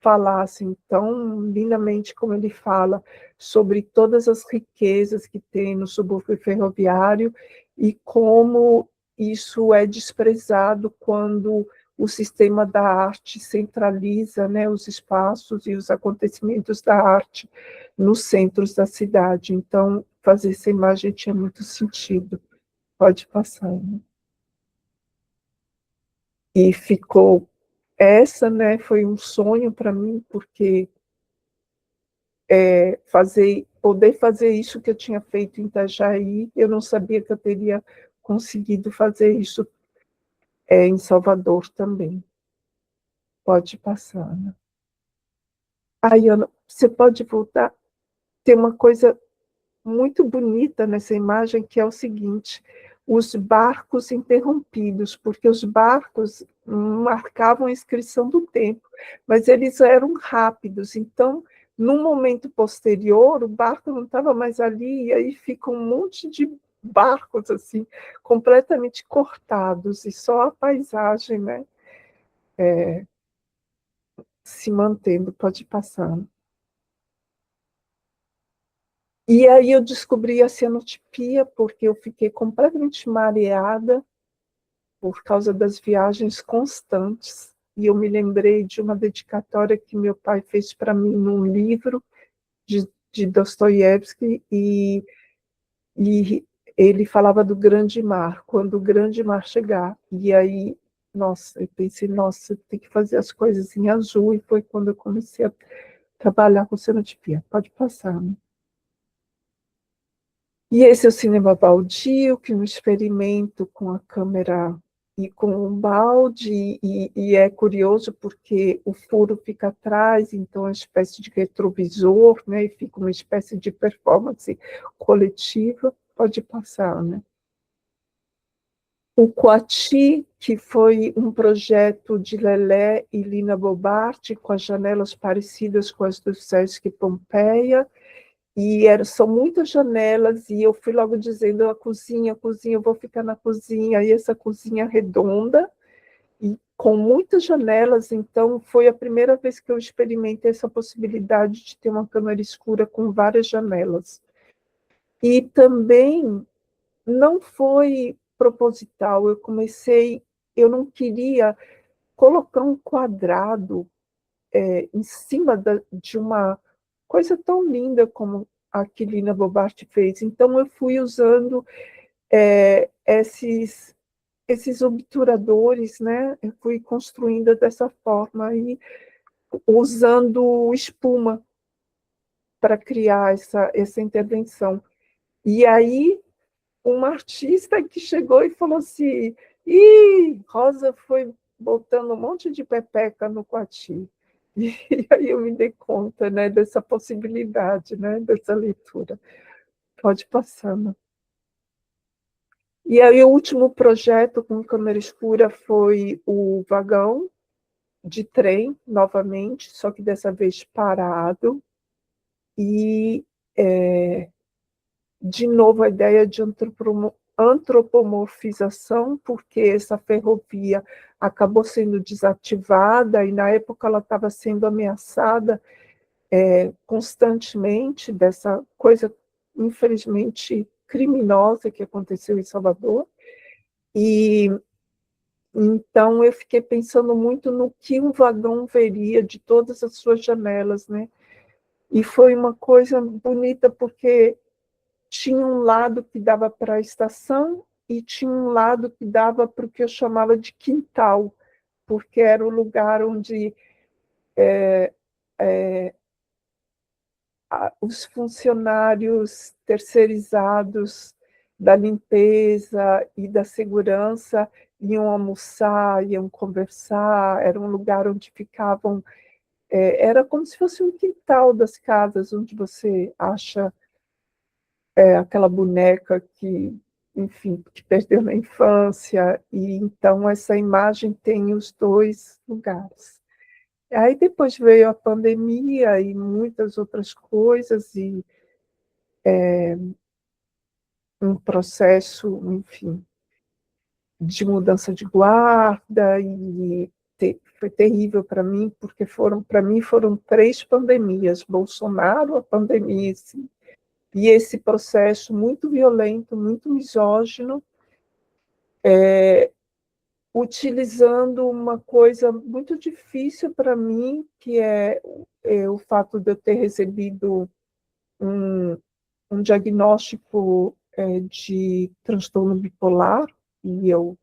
[SPEAKER 2] falar assim tão lindamente como ele fala sobre todas as riquezas que tem no subúrbio ferroviário e como isso é desprezado quando o sistema da arte centraliza, né, os espaços e os acontecimentos da arte nos centros da cidade. Então, fazer essa imagem tinha muito sentido. Pode passar, né? E ficou essa, né, foi um sonho para mim, porque poder fazer isso que eu tinha feito em Itajaí, eu não sabia que eu teria conseguido fazer isso em Salvador também. Pode passar, Ana. Aí, Ana, você pode voltar? Tem uma coisa muito bonita nessa imagem, que é o seguinte: os barcos interrompidos, porque os barcos marcavam a inscrição do tempo, mas eles eram rápidos, então, no momento posterior, o barco não estava mais ali, e aí fica um monte de barcos, assim, completamente cortados, e só a paisagem, né, se mantendo. Pode passar. E aí eu descobri a cianotipia, porque eu fiquei completamente mareada por causa das viagens constantes. E eu me lembrei de uma dedicatória que meu pai fez para mim num livro de Dostoiévski, e ele falava do grande mar, quando o grande mar chegar. E aí, nossa, eu pensei, nossa, tem que fazer as coisas em azul, e foi quando eu comecei a trabalhar com cianotipia. Pode passar, né? E esse é o cinema baldio, que eu experimento com a câmera e com um balde, e é curioso porque o furo fica atrás, então é uma espécie de retrovisor, né, e fica uma espécie de performance coletiva. Pode passar, né? O Coati, que foi um projeto de Lelé e Lina Bobardi, com as janelas parecidas com as do Sesc Pompeia, e são muitas janelas, e eu fui logo dizendo, a cozinha, eu vou ficar na cozinha, e essa cozinha redonda, com muitas janelas, então foi a primeira vez que eu experimentei essa possibilidade de ter uma câmara escura com várias janelas. E também não foi proposital, eu não queria colocar um quadrado em cima de uma coisa tão linda como a Quilina Bobart fez. Então, eu fui usando esses obturadores, né? Eu fui construindo dessa forma e usando espuma para criar essa intervenção. E aí, uma artista que chegou e falou assim: Ih, Rosa foi botando um monte de pepeca no coati. E aí eu me dei conta, né, dessa possibilidade, né, dessa leitura. Pode passar, né? E aí o último projeto com câmera escura foi o vagão de trem, novamente, só que dessa vez parado. E, de novo, a ideia de antropomorfização, porque essa ferrovia acabou sendo desativada e, na época, ela estava sendo ameaçada constantemente dessa coisa, infelizmente, criminosa que aconteceu em Salvador. E então eu fiquei pensando muito no que um vagão veria de todas as suas janelas, né? E foi uma coisa bonita porque tinha um lado que dava para a estação e tinha um lado que dava para o que eu chamava de quintal, porque era o lugar onde os funcionários terceirizados da limpeza e da segurança iam almoçar, iam conversar, era um lugar onde ficavam, era como se fosse um quintal das casas, onde você acha aquela boneca que, enfim, que perdeu na infância, e então essa imagem tem os dois lugares. Aí depois veio a pandemia e muitas outras coisas, e um processo, enfim, de mudança de guarda, e foi terrível para mim, porque para mim foram 3 pandemias: Bolsonaro, a pandemia, assim, e esse processo muito violento, muito misógino, utilizando uma coisa muito difícil para mim, que é o fato de eu ter recebido um diagnóstico de transtorno bipolar, e eu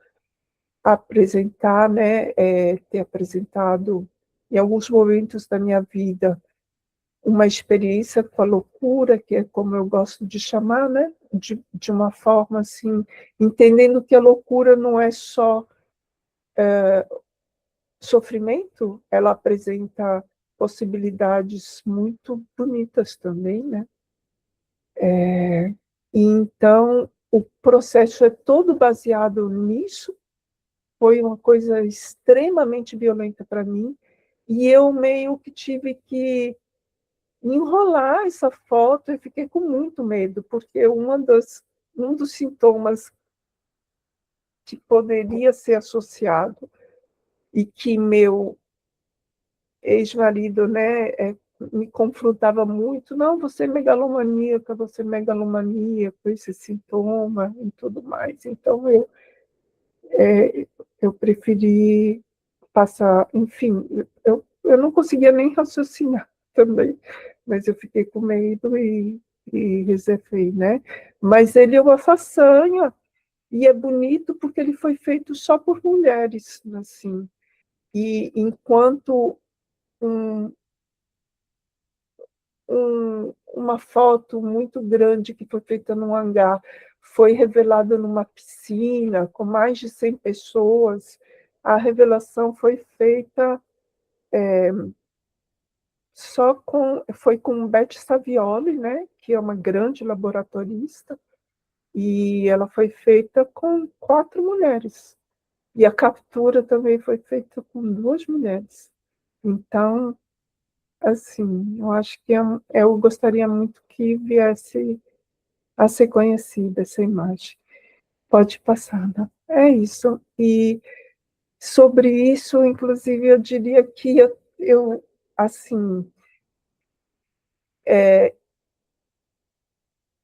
[SPEAKER 2] apresentar, né, ter apresentado em alguns momentos da minha vida uma experiência com a loucura, que é como eu gosto de chamar, né, de uma forma assim, entendendo que a loucura não é só sofrimento, ela apresenta possibilidades muito bonitas também, né? E então o processo é todo baseado nisso. Foi uma coisa extremamente violenta para mim, e eu meio que tive que enrolar essa foto e fiquei com muito medo, porque um dos sintomas que poderia ser associado e que meu ex-marido, né, me confrontava muito: não, você é megalomaníaco, esse sintoma e tudo mais. Então eu preferi passar, enfim, eu não conseguia nem raciocinar também, mas eu fiquei com medo e reservei, né? Mas ele é uma façanha, e é bonito porque ele foi feito só por mulheres, assim. E enquanto um, uma foto muito grande que foi feita num hangar foi revelada numa piscina com mais de 100 pessoas, a revelação foi feita foi com Beth Savioli, né, que é uma grande laboratorista, e ela foi feita com 4 mulheres. E a captura também foi feita com 2 mulheres. Então, assim, eu acho que eu gostaria muito que viesse a ser conhecida essa imagem. Pode passar, né? É isso. E sobre isso, inclusive, eu diria que assim,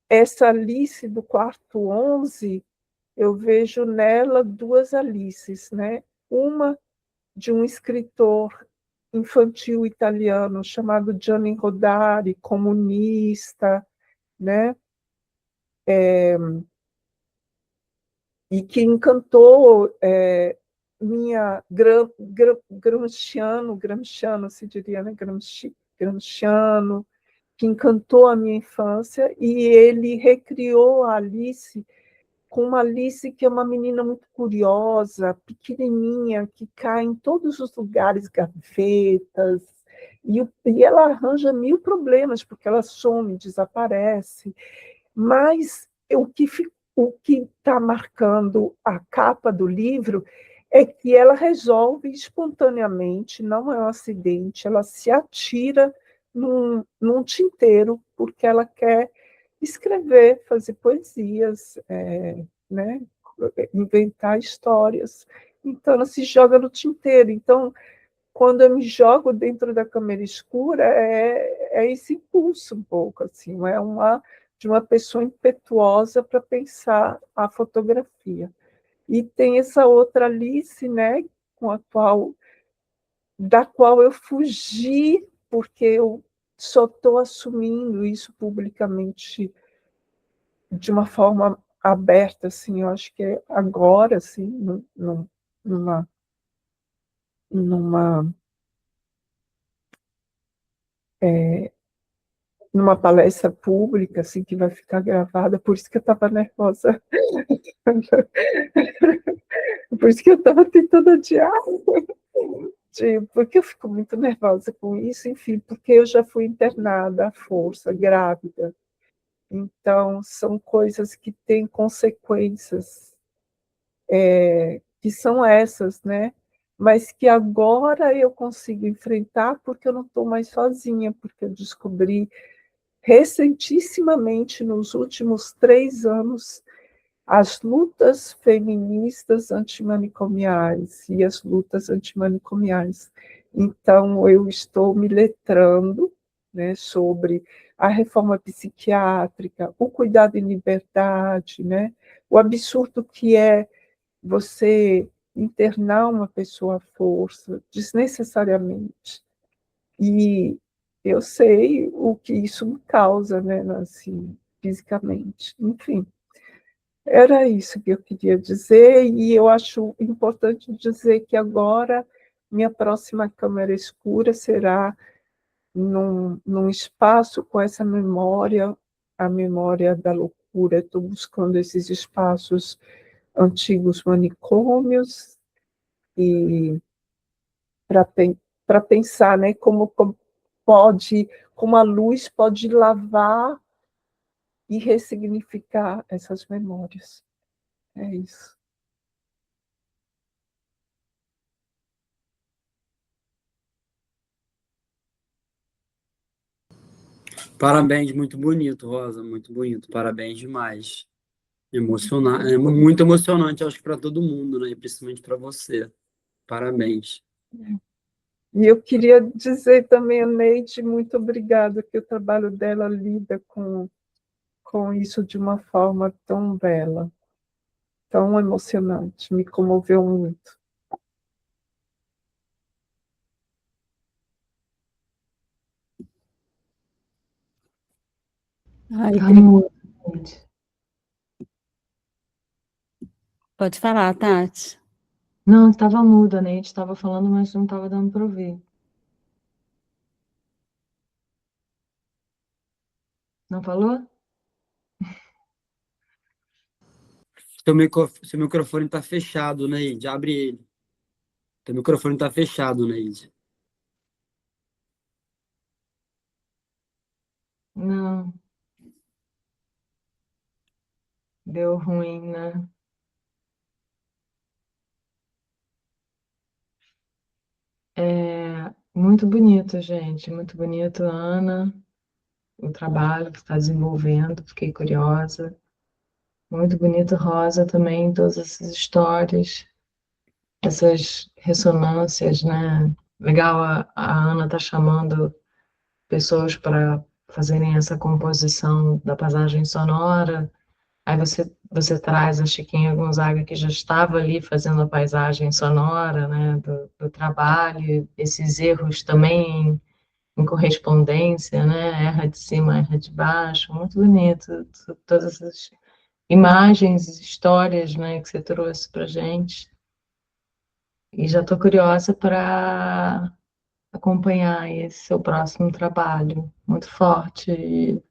[SPEAKER 2] essa Alice do quarto 11, eu vejo nela duas Alices, né? Uma de um escritor infantil italiano chamado Gianni Rodari, comunista, né? E que encantou minha Gramsciano, se diria, né? Gramsciano, que encantou a minha infância, e ele recriou a Alice com uma Alice que é uma menina muito curiosa, pequenininha, que cai em todos os lugares, gavetas, e ela arranja mil problemas, porque ela some, desaparece. Mas o que está marcando a capa do livro é que ela resolve espontaneamente, não é um acidente, ela se atira num tinteiro, porque ela quer escrever, fazer poesias, né? Inventar histórias. Então, ela se joga no tinteiro. Então, quando eu me jogo dentro da câmera escura, esse impulso um pouco, assim, de uma pessoa impetuosa para pensar a fotografia. E tem essa outra Alice, né, da qual eu fugi, porque eu só estou assumindo isso publicamente de uma forma aberta, assim, eu acho que é agora, assim, numa, numa numa palestra pública, assim, que vai ficar gravada, por isso que eu estava nervosa. Por isso que eu estava tentando adiar, porque eu fico muito nervosa com isso, enfim, porque eu já fui internada à força, grávida. Então, são coisas que têm consequências, que são essas, né? Mas que agora eu consigo enfrentar porque eu não estou mais sozinha, porque eu descobri recentissimamente, nos últimos 3 anos, as lutas feministas antimanicomiais e as lutas antimanicomiais. Então, eu estou me letrando, né, sobre a reforma psiquiátrica, o cuidado em liberdade, né, o absurdo que é você internar uma pessoa à força, desnecessariamente. E eu sei o que isso me causa, né, assim, fisicamente. Enfim, era isso que eu queria dizer, e eu acho importante dizer que agora minha próxima câmera escura será num espaço com essa memória, a memória da loucura. Estou buscando esses espaços antigos manicômios e para pensar, né, como a luz pode lavar e ressignificar essas memórias. É isso.
[SPEAKER 3] Parabéns, muito bonito, Rosa, muito bonito. Parabéns demais. É muito emocionante, acho que para todo mundo, né? E principalmente para você. Parabéns.
[SPEAKER 2] E eu queria dizer também a Neide, muito obrigada, que o trabalho dela lida com isso de uma forma tão bela, tão emocionante, me comoveu muito.
[SPEAKER 1] Ai,
[SPEAKER 4] Tá mudo, gente.
[SPEAKER 1] pode falar, Tati.
[SPEAKER 4] Não, estava muda, né? A gente estava falando, mas não estava dando para ouvir. Não falou?
[SPEAKER 3] Seu microfone está fechado, Neide. Abre ele. Seu microfone está fechado, Neide.
[SPEAKER 4] Não, deu ruim, né? Muito bonito, gente. Muito bonito, Ana, o trabalho que está desenvolvendo. Fiquei curiosa. Muito bonito, Rosa, também, todas essas histórias. essas ressonâncias, né? Legal, a Ana está chamando pessoas para fazerem essa composição da paisagem sonora. Aí você traz a Chiquinha Gonzaga, que já estava ali fazendo a paisagem sonora, né, do trabalho, esses erros também em correspondência, né, erra de cima, erra de baixo, muito bonito, todas essas imagens, histórias, né, que você trouxe para gente. E já estou curiosa para acompanhar esse seu próximo trabalho, muito forte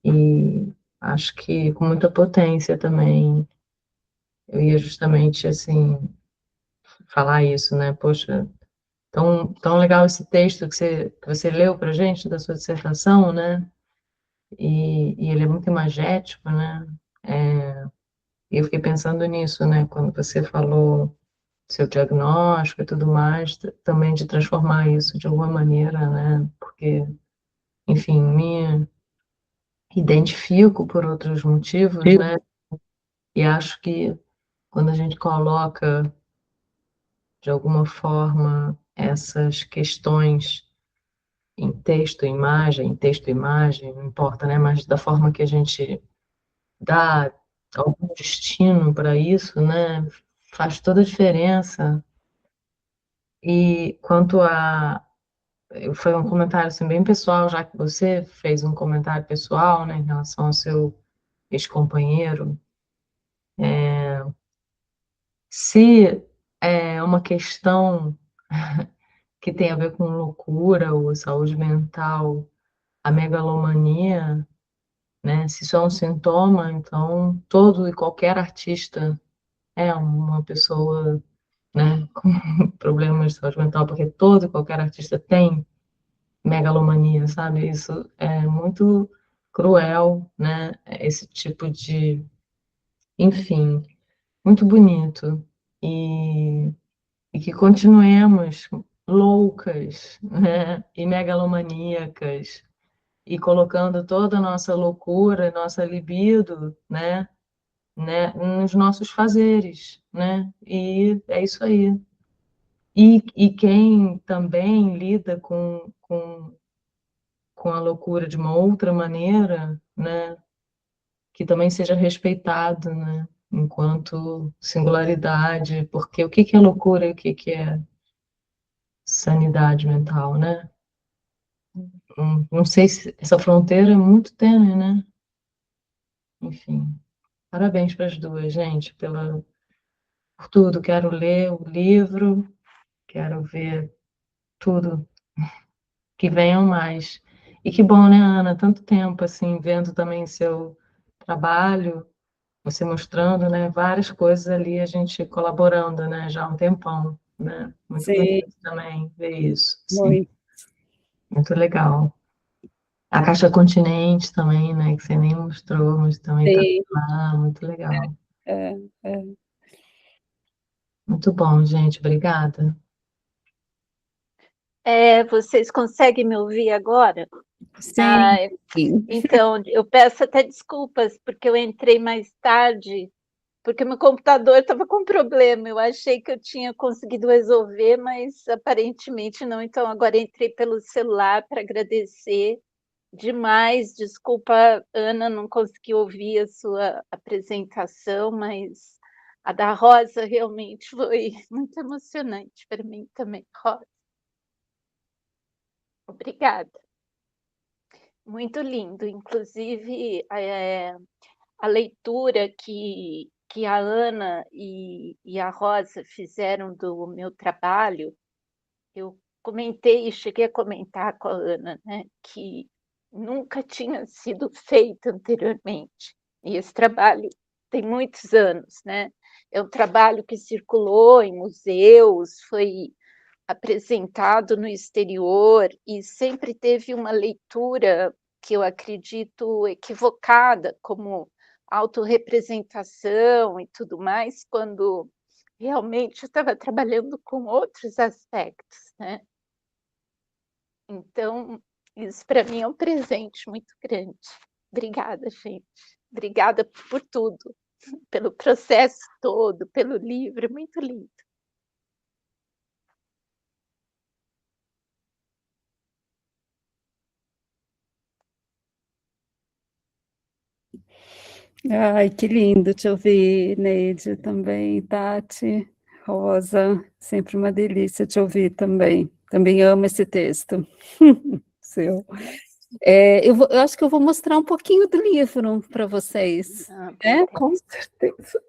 [SPEAKER 4] e acho que com muita potência também. Eu ia justamente, assim, falar isso, né? Poxa, tão legal esse texto que você leu para gente da sua dissertação, né? E ele é muito imagético, né? E eu fiquei pensando nisso, né? Quando você falou seu diagnóstico e tudo mais, também de transformar isso de alguma maneira, né? Porque, enfim, me identifico por outros motivos, né? E acho que quando a gente coloca, de alguma forma, essas questões em texto, imagem, não importa, né? Mas da forma que a gente dá algum destino para isso, né? Faz toda a diferença. E quanto a foi um comentário assim, bem pessoal, já que você fez um comentário pessoal, né, em relação ao seu ex-companheiro. Se é uma questão que tem a ver com loucura ou saúde mental, a megalomania, né, se isso é um sintoma, então todo e qualquer artista é uma pessoa, né, com problemas de saúde mental, porque todo e qualquer artista tem megalomania, sabe? Isso é muito cruel, né? Esse tipo de, enfim, muito bonito. E que continuemos loucas, né? E megalomaníacas, e colocando toda a nossa loucura, nossa libido, nos nossos fazeres, né? E é isso aí. E quem também lida com a loucura de uma outra maneira, né? Que também seja respeitado, né? Enquanto singularidade, porque o que que é loucura e o que que é sanidade mental, né? Não sei se essa fronteira é muito tênue, né? Enfim, parabéns para as duas, gente, por tudo. Quero ler o livro, quero ver tudo, que venham mais. E que bom, né, Ana? Tanto tempo, assim, vendo também seu trabalho, você mostrando, né, várias coisas ali, a gente colaborando, né, já há um tempão, né? Muito
[SPEAKER 1] Sim,
[SPEAKER 4] bonito também ver isso, sim,
[SPEAKER 1] muito.
[SPEAKER 4] muito legal. A Caixa Continente também, né, que você nem mostrou, mas também tá
[SPEAKER 1] Sim,
[SPEAKER 4] lá, muito legal.
[SPEAKER 1] é, é.
[SPEAKER 4] Muito bom, gente, obrigada.
[SPEAKER 5] Vocês conseguem me ouvir agora?
[SPEAKER 1] Sim,
[SPEAKER 5] Então, eu peço até desculpas, porque eu entrei mais tarde, porque meu computador estava com problema. Eu achei que eu tinha conseguido resolver, mas aparentemente não. Então, agora entrei pelo celular para agradecer demais. Desculpa, Ana, não consegui ouvir a sua apresentação, mas a da Rosa realmente foi muito emocionante para mim também. Rosa, obrigada. Muito lindo. Inclusive, a leitura que a Ana e a Rosa fizeram do meu trabalho, eu comentei, cheguei a comentar com a Ana, né, que nunca tinha sido feito anteriormente. E esse trabalho tem muitos anos, né? É um trabalho que circulou em museus, foi apresentado no exterior e sempre teve uma leitura que eu acredito equivocada, como autorrepresentação e tudo mais, quando realmente eu estava trabalhando com outros aspectos, né? Então, isso para mim é um presente muito grande. Obrigada, gente. Obrigada por tudo, pelo processo todo, pelo livro, muito lindo.
[SPEAKER 1] Ai, que lindo te ouvir, Neide, também, Tati, Rosa, sempre uma delícia te ouvir também. Também amo esse texto seu. Eu acho que eu vou mostrar um pouquinho do livro para vocês.
[SPEAKER 2] Com certeza.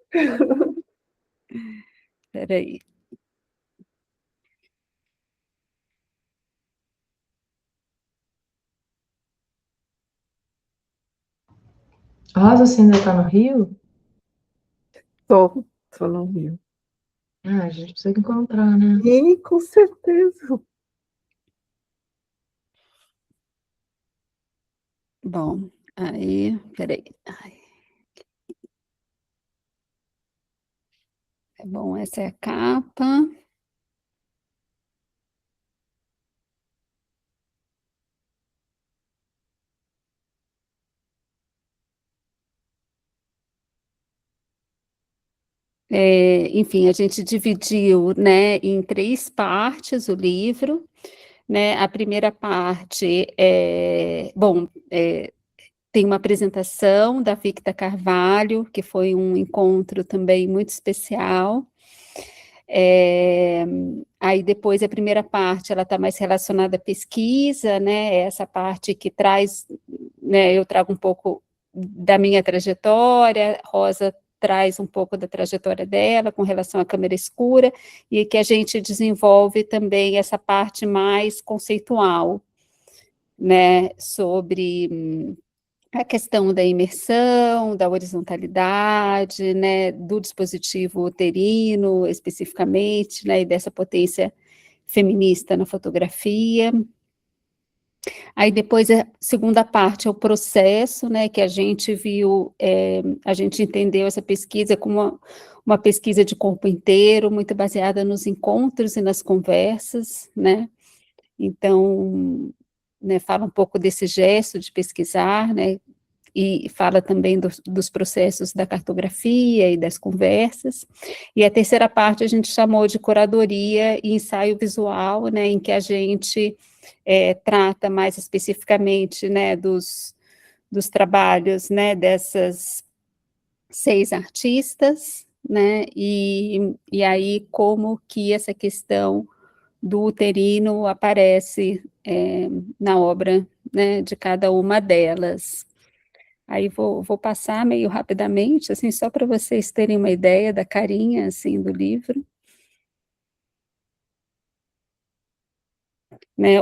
[SPEAKER 1] Espera aí.
[SPEAKER 4] Rosa, você ainda está no Rio?
[SPEAKER 2] Tô no Rio.
[SPEAKER 4] Ah, a gente precisa encontrar, né?
[SPEAKER 2] E com certeza.
[SPEAKER 1] Bom, aí, peraí. Ai, é bom, essa é a capa. Enfim, a gente dividiu, né, em 3 partes o livro, né? A primeira parte tem uma apresentação da Victa Carvalho, que foi um encontro também muito especial. Aí depois a primeira parte, ela está mais relacionada à pesquisa, né? Essa parte que traz, né? Eu trago um pouco da minha trajetória, Rosa traz um pouco da trajetória dela com relação à câmera escura, e que a gente desenvolve também essa parte mais conceitual, né? Sobre a questão da imersão, da horizontalidade, né, do dispositivo uterino, especificamente, né, e dessa potência feminista na fotografia. Aí depois a segunda parte é o processo, né, que a gente viu, a gente entendeu essa pesquisa como uma pesquisa de corpo inteiro, muito baseada nos encontros e nas conversas, né, então, né, fala um pouco desse gesto de pesquisar, né, e fala também dos processos da cartografia e das conversas. E a terceira parte a gente chamou de curadoria e ensaio visual, né, em que a gente trata mais especificamente, né, dos trabalhos, né, dessas 6 artistas, né, e aí como que essa questão do uterino aparece na obra, né, de cada uma delas. Aí vou passar meio rapidamente, assim, só para vocês terem uma ideia da carinha, assim, do livro. Né,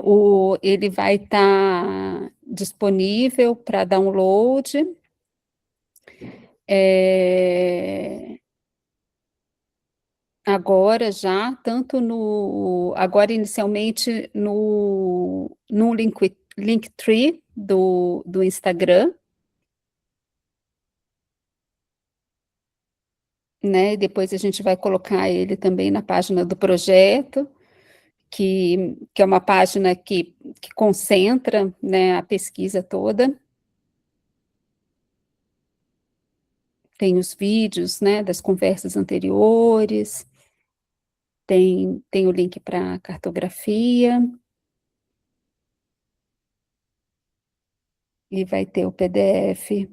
[SPEAKER 1] ele vai estar disponível para download. Agora já, agora inicialmente no Linktree do Instagram, né, e depois a gente vai colocar ele também na página do projeto, que é uma página que concentra, né, a pesquisa toda. Tem os vídeos, né, das conversas anteriores, tem o link para cartografia, e vai ter o PDF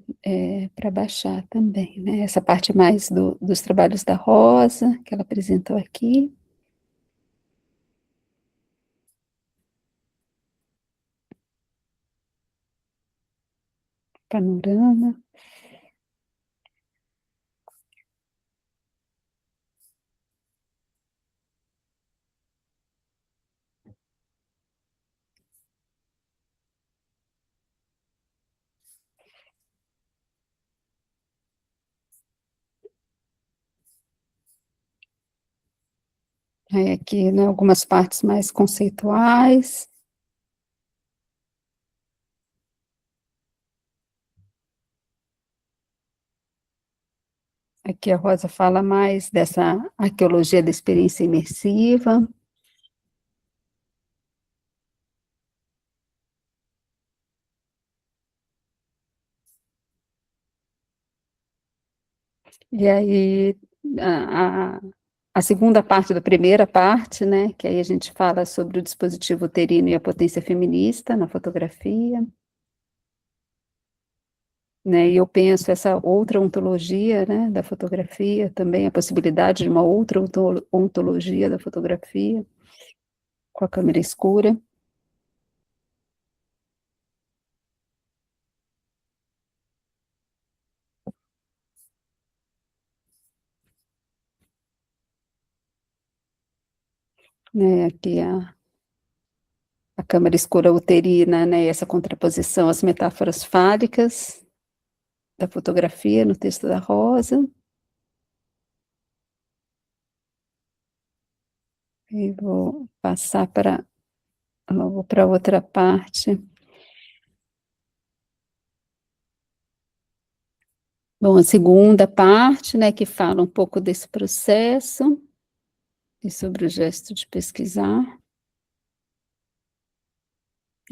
[SPEAKER 1] para baixar também, né, essa parte mais dos trabalhos da Rosa, que ela apresentou aqui. Panorama. Aí aqui, né, algumas partes mais conceituais. Aqui a Rosa fala mais dessa arqueologia da experiência imersiva. E aí, a segunda parte da primeira parte, né, que aí a gente fala sobre o dispositivo uterino e a potência feminista na fotografia. né? E eu penso essa outra ontologia, né, da fotografia, também a possibilidade de uma outra ontologia da fotografia, com a câmera escura. Né, aqui a câmara escura uterina, né, essa contraposição às metáforas fálicas da fotografia no texto da Rosa. E vou passar logo para outra parte. Bom, a segunda parte, né, que fala um pouco desse processo e sobre o gesto de pesquisar.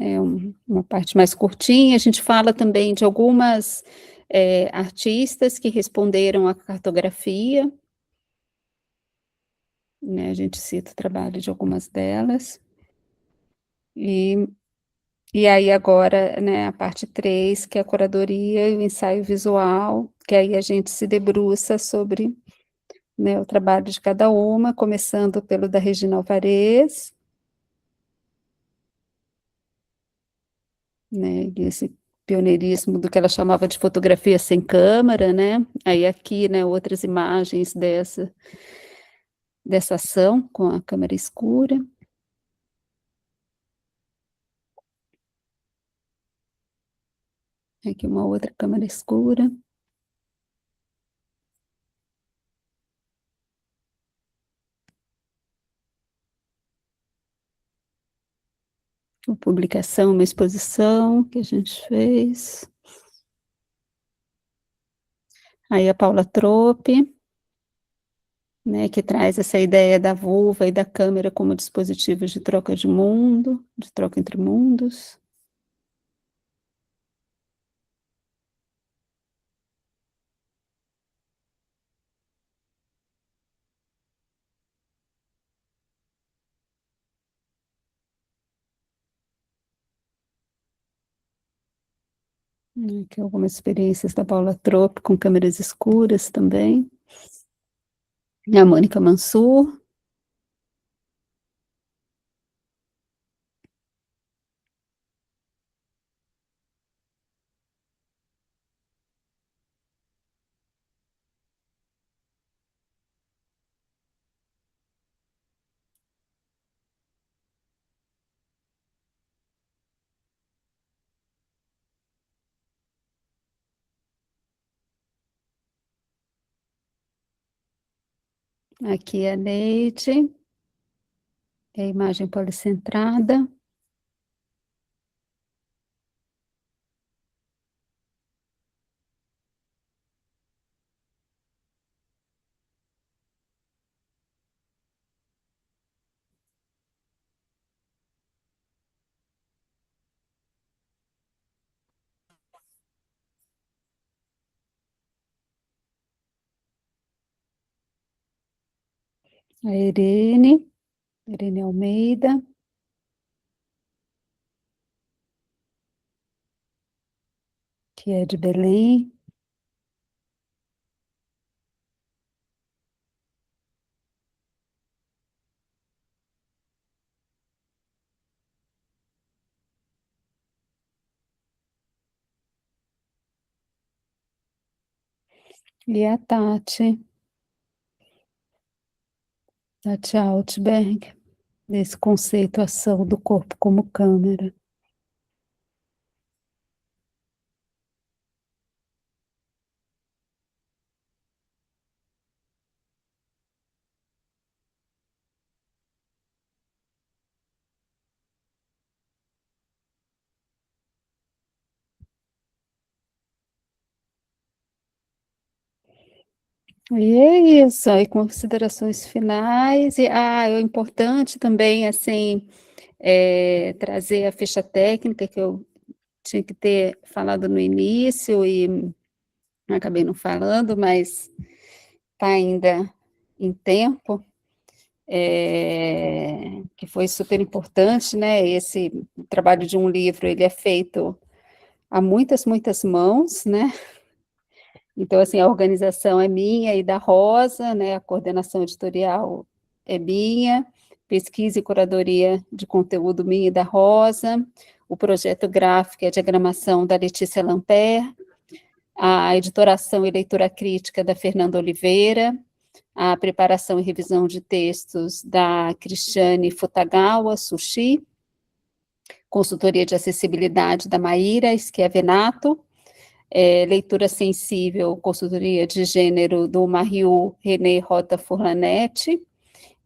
[SPEAKER 1] É uma parte mais curtinha. A gente fala também de algumas artistas que responderam à cartografia, né, a gente cita o trabalho de algumas delas. E aí agora, né, a parte 3, que é a curadoria e o ensaio visual, que aí a gente se debruça sobre, né, o trabalho de cada uma, começando pelo da Regina Alvarez, né, e esse pioneirismo do que ela chamava de fotografia sem câmera, né, aí aqui, né, outras imagens dessa ação com a câmera escura. Aqui uma outra câmera escura. Uma publicação, uma exposição que a gente fez. Aí a Paula Trope, né, que traz essa ideia da vulva e da câmera como dispositivos de troca de mundo, de troca entre mundos. Aqui algumas experiências da Paula Trope com câmeras escuras também. E a Mônica Mansur. Aqui a Neide. É a imagem policentrada. A Irene Almeida. Que é de Belém. E a Tati Altberg, desse conceito ação do corpo como câmera. E é isso, aí considerações finais, é importante também, assim, trazer a ficha técnica, que eu tinha que ter falado no início, e acabei não falando, mas está ainda em tempo, que foi super importante, né, esse trabalho de um livro, ele é feito a muitas, muitas mãos, né? Então, assim, a organização é minha e da Rosa, né? A coordenação editorial é minha, pesquisa e curadoria de conteúdo minha e da Rosa, o projeto gráfico e a diagramação da Letícia Lamper, a editoração e leitura crítica da Fernanda Oliveira, a preparação e revisão de textos da Cristiane Futagawa Sushi, consultoria de acessibilidade da Maíra Schiavenato, leitura sensível, consultoria de gênero do Mariu René Rota Furlanetti,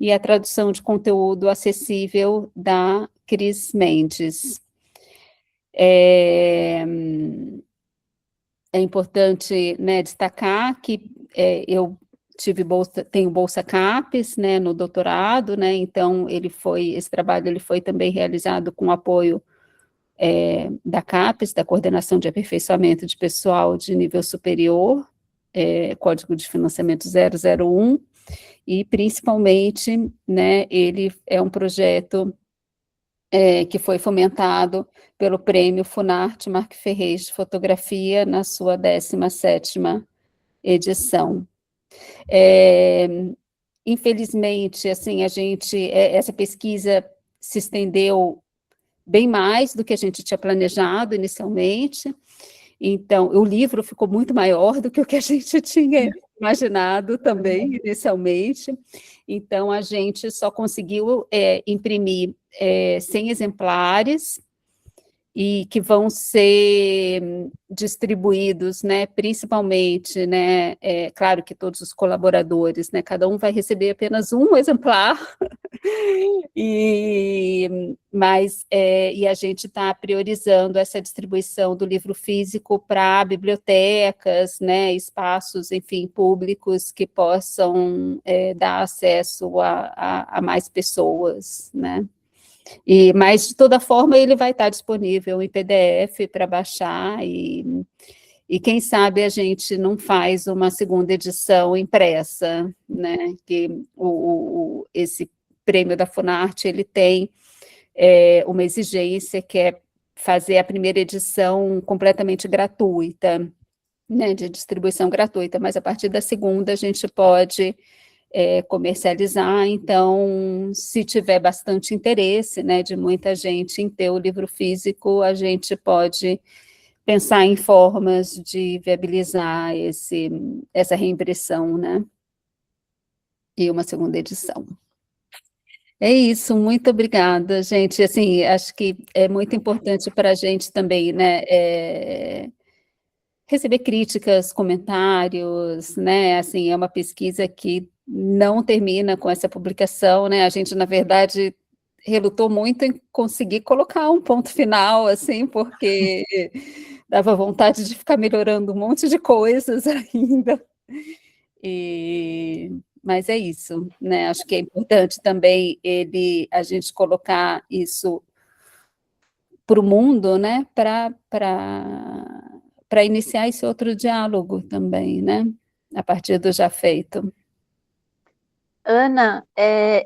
[SPEAKER 1] e a tradução de conteúdo acessível da Cris Mendes. É importante, né, destacar que eu tenho bolsa CAPES, né, no doutorado, né, então esse trabalho ele foi também realizado com apoio da CAPES, da Coordenação de Aperfeiçoamento de Pessoal de Nível Superior, Código de Financiamento 001, e principalmente, né, ele é um projeto que foi fomentado pelo Prêmio Funarte Marc Ferrez de Fotografia na sua 17ª edição. Infelizmente, assim, essa pesquisa se estendeu bem mais do que a gente tinha planejado inicialmente, então, o livro ficou muito maior do que o que a gente tinha imaginado também, inicialmente, então a gente só conseguiu imprimir 100 exemplares, e que vão ser distribuídos, né, principalmente, né, claro que todos os colaboradores, né, cada um vai receber apenas um exemplar, mas a gente está priorizando essa distribuição do livro físico para bibliotecas, né, espaços, enfim, públicos que possam dar acesso a mais pessoas, né. Mas, de toda forma, ele vai estar disponível em PDF para baixar, e quem sabe a gente não faz uma segunda edição impressa, né, que esse prêmio da Funarte, ele tem uma exigência que é fazer a primeira edição completamente gratuita, né, de distribuição gratuita, mas a partir da segunda a gente pode comercializar, então, se tiver bastante interesse, né, de muita gente em ter o livro físico, a gente pode pensar em formas de viabilizar essa reimpressão, né, e uma segunda edição. É isso, muito obrigada, gente, assim, acho que é muito importante para a gente também, né, receber críticas, comentários, né, assim, é uma pesquisa que não termina com essa publicação, né, a gente, na verdade, relutou muito em conseguir colocar um ponto final, assim, porque dava vontade de ficar melhorando um monte de coisas ainda, mas é isso, né, acho que é importante também a gente colocar isso para o mundo, né, para iniciar esse outro diálogo também, né, a partir do já feito.
[SPEAKER 5] Ana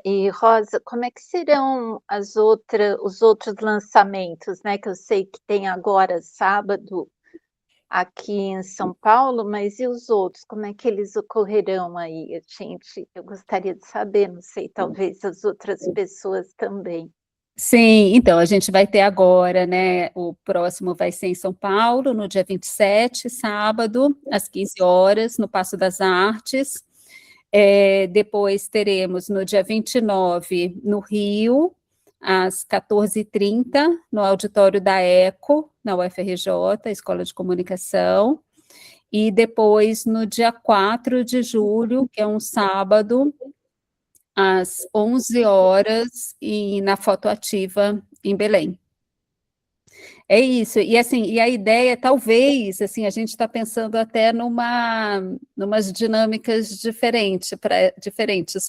[SPEAKER 5] e Rosa, como é que serão os outros lançamentos, né, que eu sei que tem agora, sábado, aqui em São Paulo, mas e os outros, como é que eles ocorrerão aí? Eu gostaria de saber, não sei, talvez as outras pessoas também.
[SPEAKER 1] Sim, então, a gente vai ter agora, né, o próximo vai ser em São Paulo, no dia 27, sábado, às 15 horas, no Paço das Artes. Depois teremos no dia 29, no Rio, às 14h30, no auditório da ECO, na UFRJ, Escola de Comunicação. E depois, no dia 4 de julho, que é um sábado, às 11 horas, e na Fotoativa, em Belém. É isso, e assim, e a ideia, talvez, assim, a gente está pensando até numas dinâmicas diferentes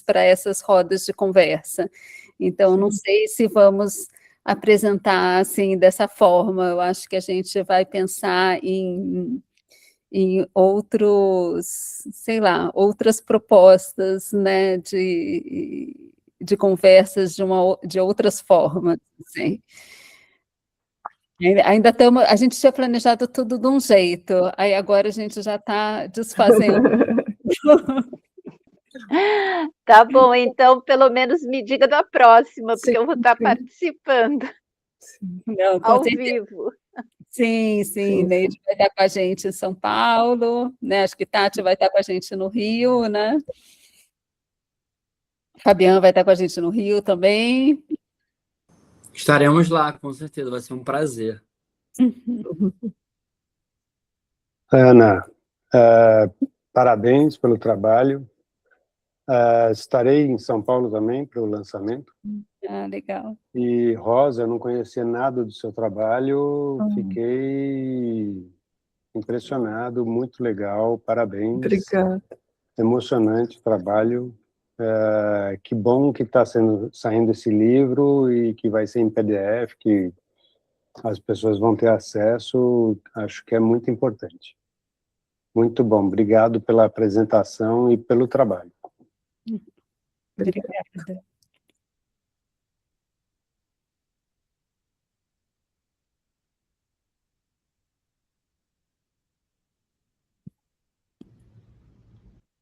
[SPEAKER 1] para essas rodas de conversa. Então, não sei se vamos apresentar, assim, dessa forma, eu acho que a gente vai pensar em outros, sei lá, outras propostas, né, de conversas de outras formas, assim. Ainda estamos, a gente tinha planejado tudo de um jeito, aí agora a gente já está desfazendo.
[SPEAKER 5] Tá bom, então pelo menos me diga da próxima, porque eu vou estar
[SPEAKER 2] sim.
[SPEAKER 5] participando
[SPEAKER 2] Sim,
[SPEAKER 1] Não, com
[SPEAKER 5] ao
[SPEAKER 1] certeza.
[SPEAKER 5] vivo.
[SPEAKER 1] Sim,
[SPEAKER 2] sim,
[SPEAKER 1] Neide vai estar com a gente em São Paulo, né? Acho que Tati vai estar com a gente no Rio, né? Fabiano vai estar com a gente no Rio também.
[SPEAKER 3] Estaremos lá, com certeza, vai ser um prazer.
[SPEAKER 6] Ana, parabéns pelo trabalho. Estarei em São Paulo também para o lançamento.
[SPEAKER 1] Ah, legal.
[SPEAKER 6] E, Rosa, eu não conhecia nada do seu trabalho, fiquei impressionado, muito legal, parabéns.
[SPEAKER 2] Obrigada.
[SPEAKER 6] Emocionante o trabalho. Que bom que está saindo esse livro e que vai ser em PDF, que as pessoas vão ter acesso, acho que é muito importante. Muito bom, obrigado pela apresentação e pelo trabalho.
[SPEAKER 1] Obrigada.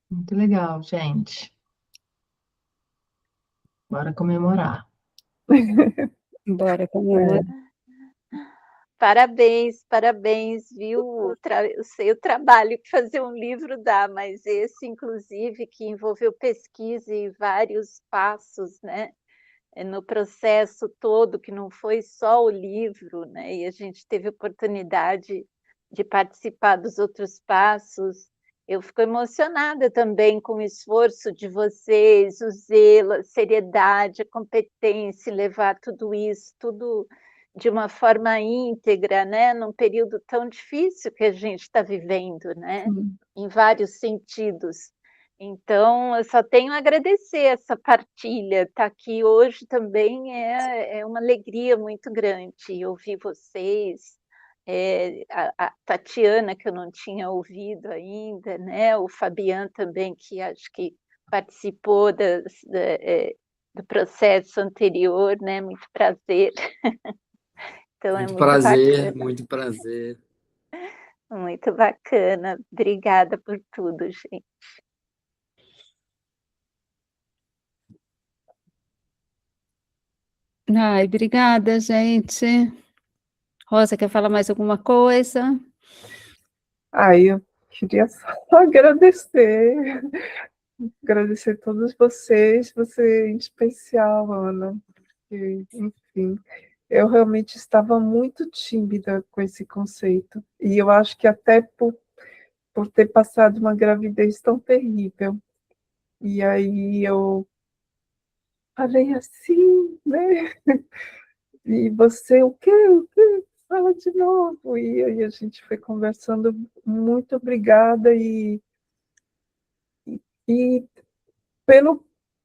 [SPEAKER 4] Muito legal, gente. Bora comemorar.
[SPEAKER 1] Bora comemorar.
[SPEAKER 5] Parabéns, parabéns, viu? Eu sei o trabalho que fazer um livro dá, mas esse, inclusive, que envolveu pesquisa e vários passos, né? No processo todo, que não foi só o livro, né? E a gente teve oportunidade de participar dos outros passos. Eu fico emocionada também com o esforço de vocês, o zelo, a seriedade, a competência, levar tudo isso, tudo de uma forma íntegra, né? Num período tão difícil que a gente está vivendo, né? Em vários sentidos. Então, eu só tenho a agradecer essa partilha. Estar aqui hoje também é uma alegria muito grande ouvir vocês, a Tatiana, que eu não tinha ouvido ainda, né? O Fabiano também, que acho que participou do processo anterior, né? Muito prazer. Então, é
[SPEAKER 3] Muito
[SPEAKER 5] muito
[SPEAKER 3] prazer,
[SPEAKER 5] bacana,
[SPEAKER 3] muito prazer.
[SPEAKER 5] muito bacana. Obrigada por tudo, gente.
[SPEAKER 1] Ai, obrigada, gente. Rosa, quer falar mais alguma coisa?
[SPEAKER 2] Eu queria só agradecer a todos vocês, você em especial, Ana, porque, enfim, eu realmente estava muito tímida com esse conceito, e eu acho que até por ter passado uma gravidez tão terrível, e aí eu falei assim, né, e você, o quê? O quê? Fala de novo, e aí a gente foi conversando, muito obrigada, e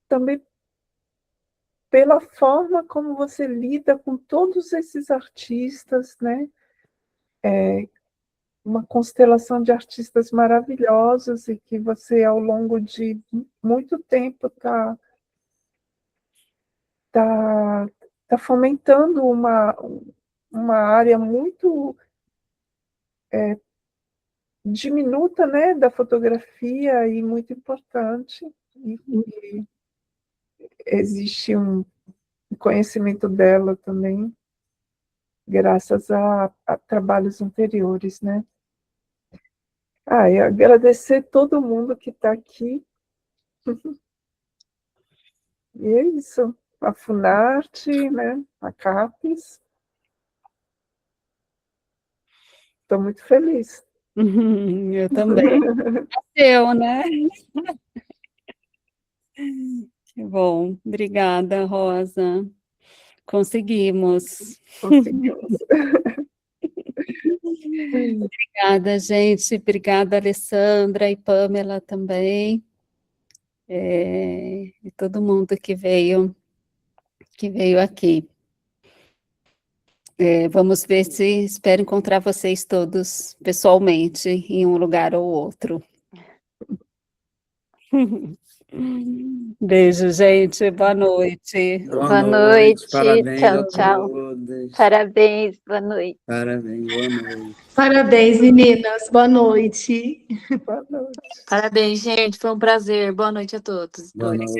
[SPEAKER 2] também pela forma como você lida com todos esses artistas, né? Uma constelação de artistas maravilhosos e que você, ao longo de muito tempo, tá fomentando uma área muito diminuta, né, da fotografia e muito importante. E existe um conhecimento dela também, graças a trabalhos anteriores, né? E agradecer todo mundo que está aqui. E é isso. A Funarte, né? A CAPES. Estou muito feliz.
[SPEAKER 1] Eu também. Eu, né? Que bom. Obrigada, Rosa. Conseguimos.
[SPEAKER 2] Conseguimos.
[SPEAKER 1] Obrigada, gente. Obrigada, Alessandra e Pamela também. E todo mundo que veio aqui. Vamos ver se espero encontrar vocês todos pessoalmente em um lugar ou outro. Beijo, gente. Boa noite.
[SPEAKER 5] Boa noite.
[SPEAKER 3] Parabéns
[SPEAKER 5] Tchau,
[SPEAKER 3] a
[SPEAKER 5] tchau.
[SPEAKER 3] todas.
[SPEAKER 5] Parabéns, boa noite.
[SPEAKER 3] Parabéns, boa noite.
[SPEAKER 7] Parabéns, meninas. Boa noite.
[SPEAKER 2] Boa noite.
[SPEAKER 8] Parabéns, gente. Foi um prazer. Boa noite a todos.
[SPEAKER 3] Boa noite.